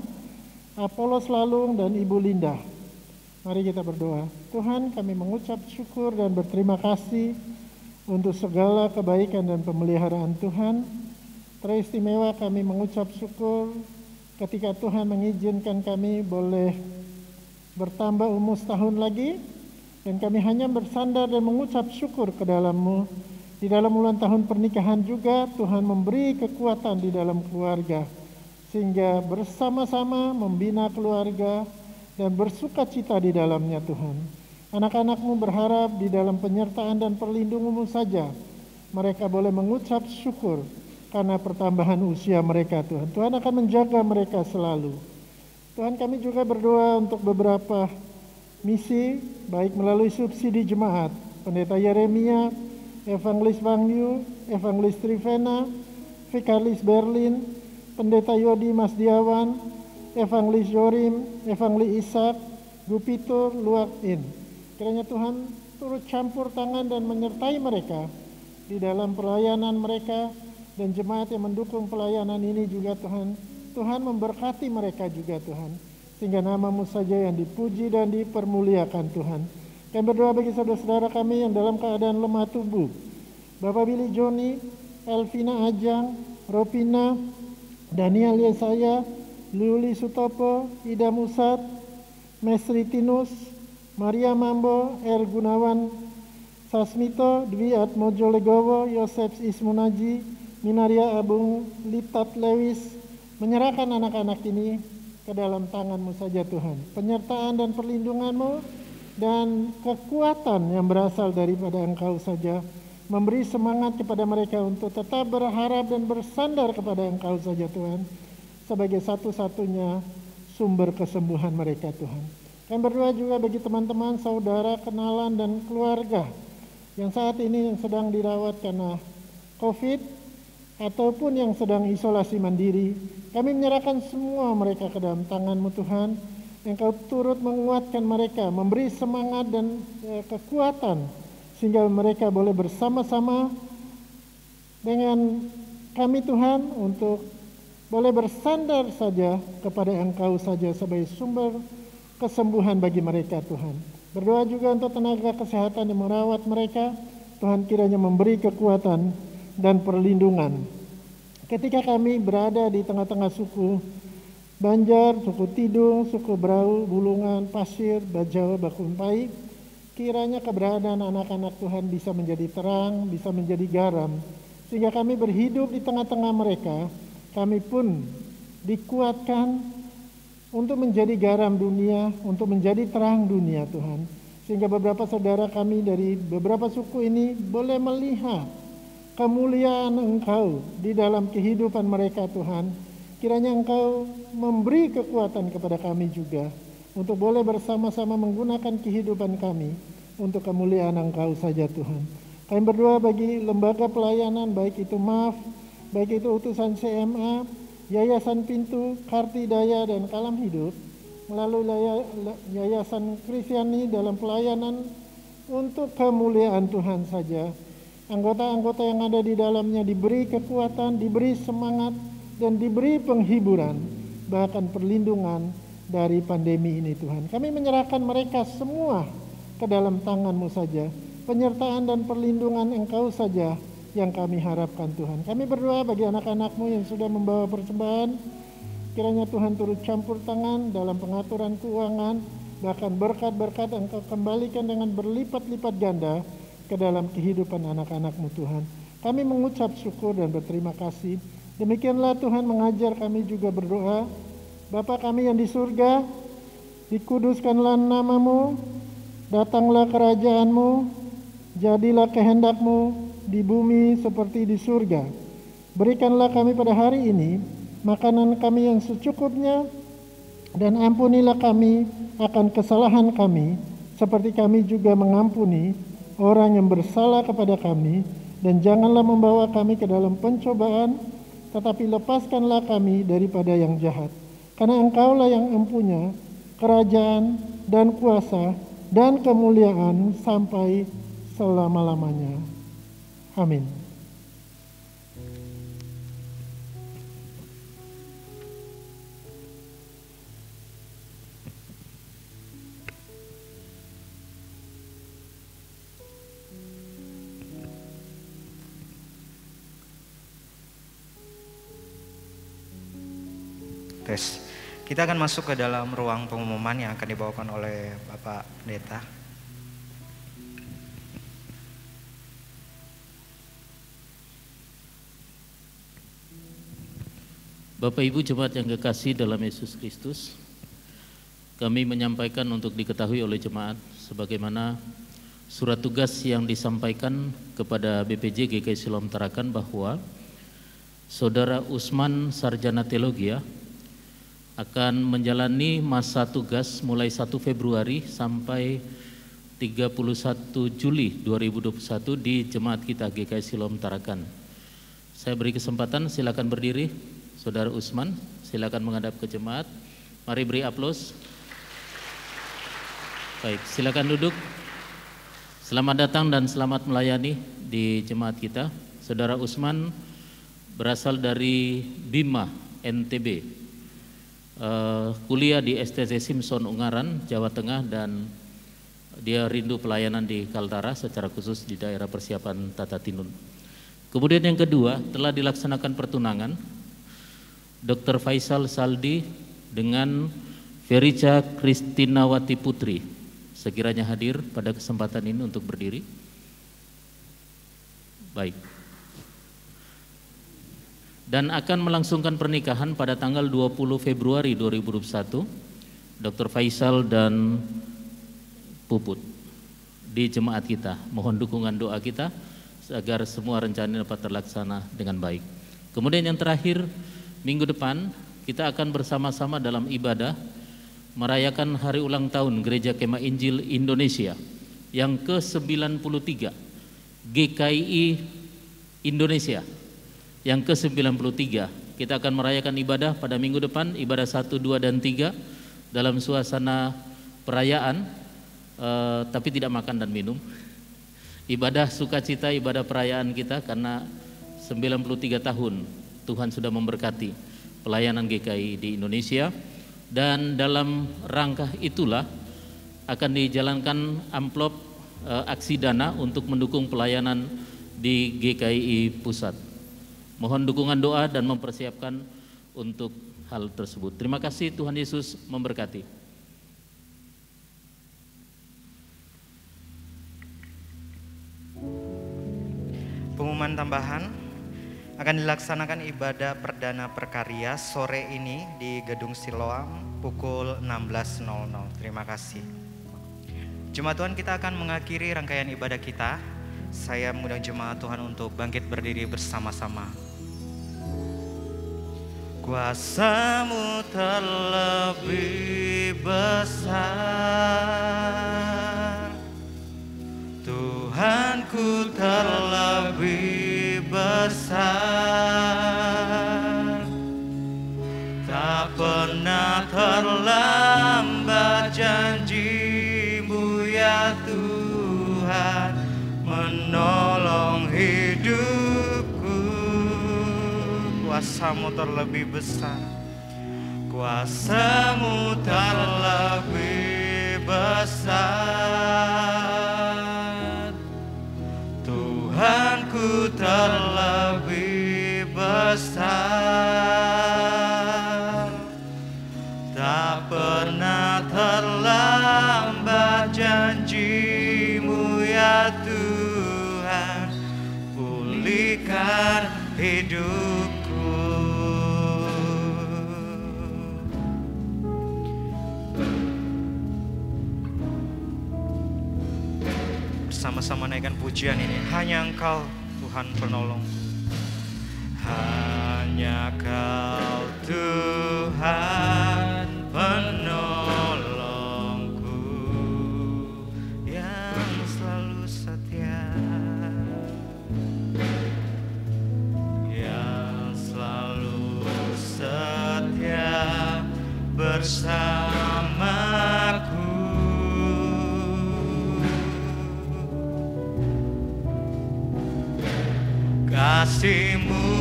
S4: Apollos Lalung dan Ibu Linda. Mari kita berdoa. Tuhan, kami mengucap syukur dan berterima kasih untuk segala kebaikan dan pemeliharaan Tuhan. Teristimewa kami mengucap syukur ketika Tuhan mengizinkan kami boleh bertambah umur setahun lagi, dan kami hanya bersandar dan mengucap syukur ke dalam-Mu. Di dalam ulang tahun pernikahan juga Tuhan memberi kekuatan di dalam keluarga, sehingga bersama-sama membina keluarga dan bersuka cita di dalamnya Tuhan. Anak-anak-Mu berharap di dalam penyertaan dan perlindungan-Mu saja mereka boleh mengucap syukur karena pertambahan usia mereka Tuhan. Tuhan akan menjaga mereka selalu. Tuhan, kami juga berdoa untuk beberapa misi, baik melalui subsidi jemaat, Pendeta Yeremia, Evangelis Wangyu, Evangelis Trivena, Vikaris Berlin, Pendeta Yodi Masdiawan, Evangelis Jorim, Evangelis Ishak, Gupitur Luakin. Kiranya Tuhan turut campur tangan dan menyertai mereka di dalam pelayanan mereka, dan jemaat yang mendukung pelayanan ini juga Tuhan. Tuhan memberkati mereka juga Tuhan, sehingga nama-Mu saja yang dipuji dan dipermuliakan Tuhan. Kami berdoa bagi saudara-saudara kami yang dalam keadaan lemah tubuh, Bapak Billy Joni, Elvina Ajang, Ropina, Daniel Yesaya, Luli Sutopo, Ida Musat, Mesri Tinus, Maria Mambo, R. Gunawan Sasmito, Dwi Atmojo Legowo, Yosef Ismunaji, Minaria Abung, Litat Lewis, menyerahkan anak-anak ini ke dalam tangan-Mu saja Tuhan. Penyertaan dan perlindungan-Mu dan kekuatan yang berasal daripada Engkau saja, memberi semangat kepada mereka untuk tetap berharap dan bersandar kepada Engkau saja Tuhan, sebagai satu-satunya sumber kesembuhan mereka Tuhan. Kami berdoa juga bagi teman-teman, saudara, kenalan, dan keluarga yang saat ini yang sedang dirawat karena COVID, ataupun yang sedang isolasi mandiri. Kami menyerahkan semua mereka ke dalam tangan-Mu Tuhan. Engkau turut menguatkan mereka, memberi semangat dan kekuatan, sehingga mereka boleh bersama-sama dengan kami Tuhan untuk boleh bersandar saja kepada Engkau saja sebagai sumber kesembuhan bagi mereka Tuhan. Berdoa juga untuk tenaga kesehatan yang merawat mereka. Tuhan kiranya memberi kekuatan dan perlindungan. Ketika kami berada di tengah-tengah suku Banjar, suku Tidung, suku Brau, Bulungan, Pasir, Bajau, Bakumpai, kiranya keberadaan anak-anak Tuhan bisa menjadi terang, bisa menjadi garam, sehingga kami berhidup di tengah-tengah mereka. Kami pun dikuatkan untuk menjadi garam dunia, untuk menjadi terang dunia Tuhan, sehingga beberapa saudara kami dari beberapa suku ini boleh melihat kemuliaan Engkau di dalam kehidupan mereka Tuhan. Kiranya Engkau memberi kekuatan kepada kami juga untuk boleh bersama-sama menggunakan kehidupan kami untuk kemuliaan Engkau saja Tuhan. Kami berdoa bagi lembaga pelayanan, baik itu MAF, baik itu utusan CMA, Yayasan Pintu, Kartidaya, dan Kalam Hidup, melalui Yayasan Kristiani dalam pelayanan untuk kemuliaan Tuhan saja. Anggota-anggota yang ada di dalamnya diberi kekuatan, diberi semangat, dan diberi penghiburan, bahkan perlindungan dari pandemi ini Tuhan. Kami menyerahkan mereka semua ke dalam tangan-Mu saja. Penyertaan dan perlindungan Engkau saja yang kami harapkan Tuhan. Kami berdoa bagi anak-anak-Mu yang sudah membawa persembahan. Kiranya Tuhan turut campur tangan dalam pengaturan keuangan, bahkan berkat-berkat Engkau kembalikan dengan berlipat-lipat ganda ke dalam kehidupan anak-anak-Mu Tuhan. Kami mengucap syukur dan berterima kasih. Demikianlah Tuhan mengajar kami juga berdoa. Bapa kami yang di surga, dikuduskanlah nama-Mu, datanglah kerajaan-Mu, jadilah kehendak-Mu di bumi seperti di surga. Berikanlah kami pada hari ini makanan kami yang secukupnya, dan ampunilah kami akan kesalahan kami, seperti kami juga mengampuni orang yang bersalah kepada kami, dan janganlah membawa kami ke dalam pencobaan, tetapi lepaskanlah kami daripada yang jahat. Karena Engkaulah yang mempunyai kerajaan dan kuasa dan kemuliaan sampai selama-lamanya. Amin.
S1: Tes. Kita akan masuk ke dalam ruang pengumuman yang akan dibawakan oleh Bapak Pendeta.
S5: Bapak Ibu jemaat yang kekasih dalam Yesus Kristus, kami menyampaikan untuk diketahui oleh jemaat sebagaimana surat tugas yang disampaikan kepada BPJ GKI Siloam Tarakan bahwa Saudara Usman Sarjana Teologi akan menjalani masa tugas mulai 1 Februari sampai 31 Juli 2021 di jemaat kita GKI Siloam Tarakan. Saya beri kesempatan, silakan berdiri. Saudara Usman, silakan menghadap ke jemaat. Mari beri aplaus. Baik, silakan duduk. Selamat datang dan selamat melayani di jemaat kita. Saudara Usman berasal dari Bima, NTB. Kuliah di STZ Simpson Ungaran, Jawa Tengah, dan dia rindu pelayanan di Kaltara secara khusus di daerah persiapan Tata Tinun. Kemudian yang kedua, telah dilaksanakan pertunangan Dr. Faisal Saldi dengan Ferica Kristinawati Putri. Sekiranya hadir pada kesempatan ini untuk berdiri. Baik. Dan akan melangsungkan pernikahan pada tanggal 20 Februari 2021 Dr. Faisal dan Puput di jemaat kita. Mohon dukungan doa kita agar semua rencana dapat terlaksana dengan baik. Kemudian yang terakhir, minggu depan kita akan bersama-sama dalam ibadah merayakan hari ulang tahun Gereja Kemah Injil Indonesia yang ke-93, GKI Indonesia yang ke-93. Kita akan merayakan ibadah pada minggu depan, ibadah 1, 2, dan 3 dalam suasana perayaan, tapi tidak makan dan minum. Ibadah sukacita, ibadah perayaan kita karena 93 tahun Tuhan sudah memberkati pelayanan GKI di Indonesia. Dan dalam rangka itulah akan dijalankan amplop aksi dana untuk mendukung pelayanan di GKI Pusat. Mohon dukungan doa dan mempersiapkan untuk hal tersebut. Terima kasih, Tuhan Yesus memberkati.
S1: Pengumuman tambahan, akan dilaksanakan ibadah perdana perkarya sore ini di Gedung Siloam pukul 16.00. Terima kasih. Jemaat Tuhan, kita akan mengakhiri rangkaian ibadah kita. Saya mengundang jemaat Tuhan untuk bangkit berdiri bersama-sama. Kuasa-Mu terlebih besar, Tuhanku terlebih besar, tak pernah terlambat janji-Mu ya Tuhan, menolong hidupku. Kuasa-Mu terlebih besar, Kuasa-Mu terlebih besar, Tuhanku terlebih besar, tak pernah terlambat janji-Mu ya Tuhan, pulihkan hidupku. Bersama-sama naikkan pujian ini. Hanya Engkau Tuhan penolong, hanya Kau Tuhan penolongku yang selalu setia, yang selalu setia bersamaku. Kasih-Mu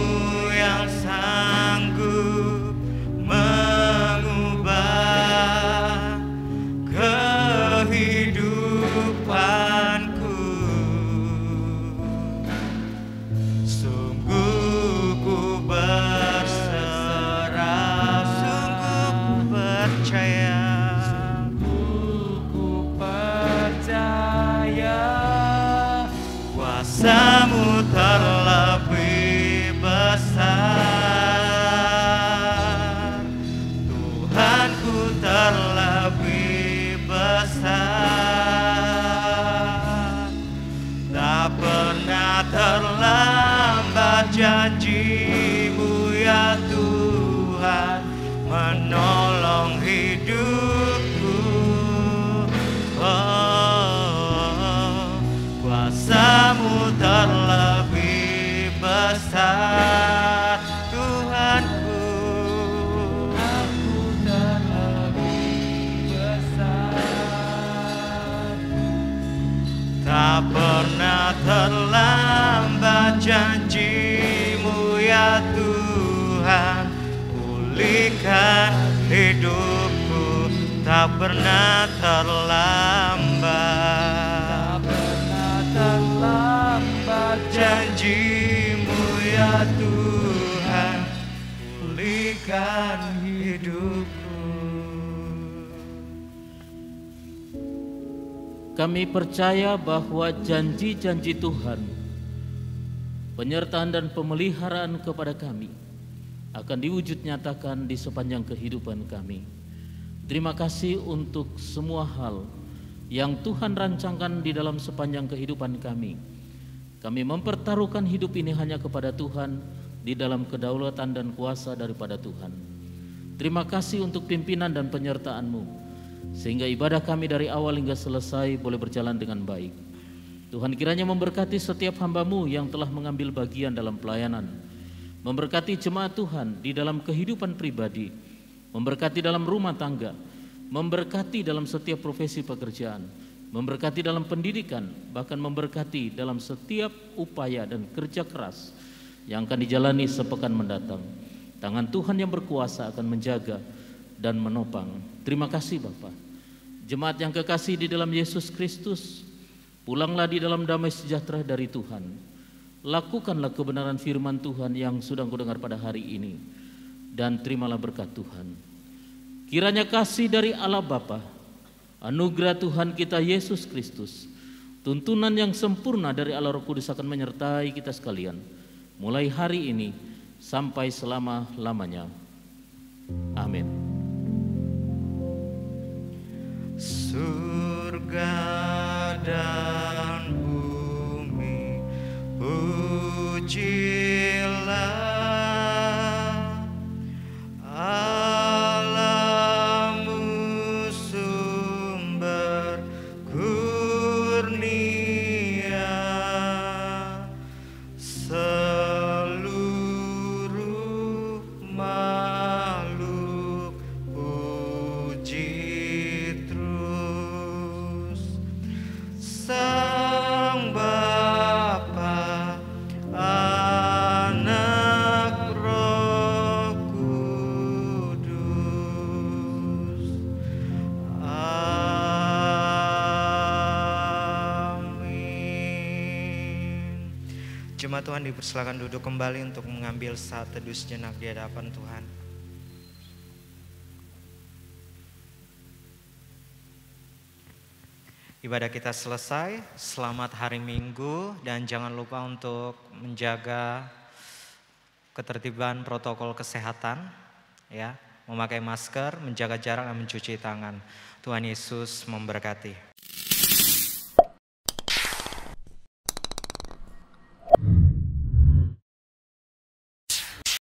S1: yang sanggup mengubah kehidupanku, sungguh ku berserah, sungguh ku terlebih besar. Tak pernah terlambat janji-Mu ya Tuhan, menolong hidupku. Kuasa-Mu terlebih besar, Tuhanku.
S2: Aku terlebih besar.
S1: Tak pernah terlambat janji-Mu ya Tuhan, pulihkan hidupku. Tak pernah terlambat,
S2: Tak pernah terlambat
S1: janji-Mu ya Tuhan, pulihkan hidupku.
S5: Kami percaya bahwa janji-janji Tuhan, penyertaan dan pemeliharaan kepada kami akan diwujud nyatakan di sepanjang kehidupan kami. Terima kasih untuk semua hal yang Tuhan rancangkan di dalam sepanjang kehidupan kami. Kami mempertaruhkan hidup ini hanya kepada Tuhan di dalam kedaulatan dan kuasa daripada Tuhan. Terima kasih untuk pimpinan dan penyertaan-Mu, sehingga ibadah kami dari awal hingga selesai boleh berjalan dengan baik. Tuhan kiranya memberkati setiap hamba-Mu yang telah mengambil bagian dalam pelayanan, memberkati jemaat Tuhan di dalam kehidupan pribadi, memberkati dalam rumah tangga, memberkati dalam setiap profesi pekerjaan, memberkati dalam pendidikan, bahkan memberkati dalam setiap upaya dan kerja keras yang akan dijalani sepekan mendatang. Tangan Tuhan yang berkuasa akan menjaga dan menopang. Terima kasih Bapa. Jemaat yang kekasih di dalam Yesus Kristus, pulanglah di dalam damai sejahtera dari Tuhan. Lakukanlah kebenaran firman Tuhan yang sudah Kau dengar pada hari ini, dan terimalah berkat Tuhan. Kiranya kasih dari Allah Bapa, anugerah Tuhan kita Yesus Kristus, tuntunan yang sempurna dari Allah Roh Kudus akan menyertai kita sekalian, mulai hari ini sampai selama-lamanya. Amin.
S1: Surga dan bumi pujilah Allah-Mu, sumber kurnia. Seluruh makhluk puji terus Sang Bapa, Anak, Roh Kudus. Amin. Jemaat Tuhan dipersilakan duduk kembali untuk mengambil saat teduh sejenak di hadapan Tuhan. Ibadah kita selesai. Selamat hari Minggu, dan jangan lupa untuk menjaga ketertiban protokol kesehatan, ya, memakai masker, menjaga jarak, dan mencuci tangan. Tuhan Yesus memberkati.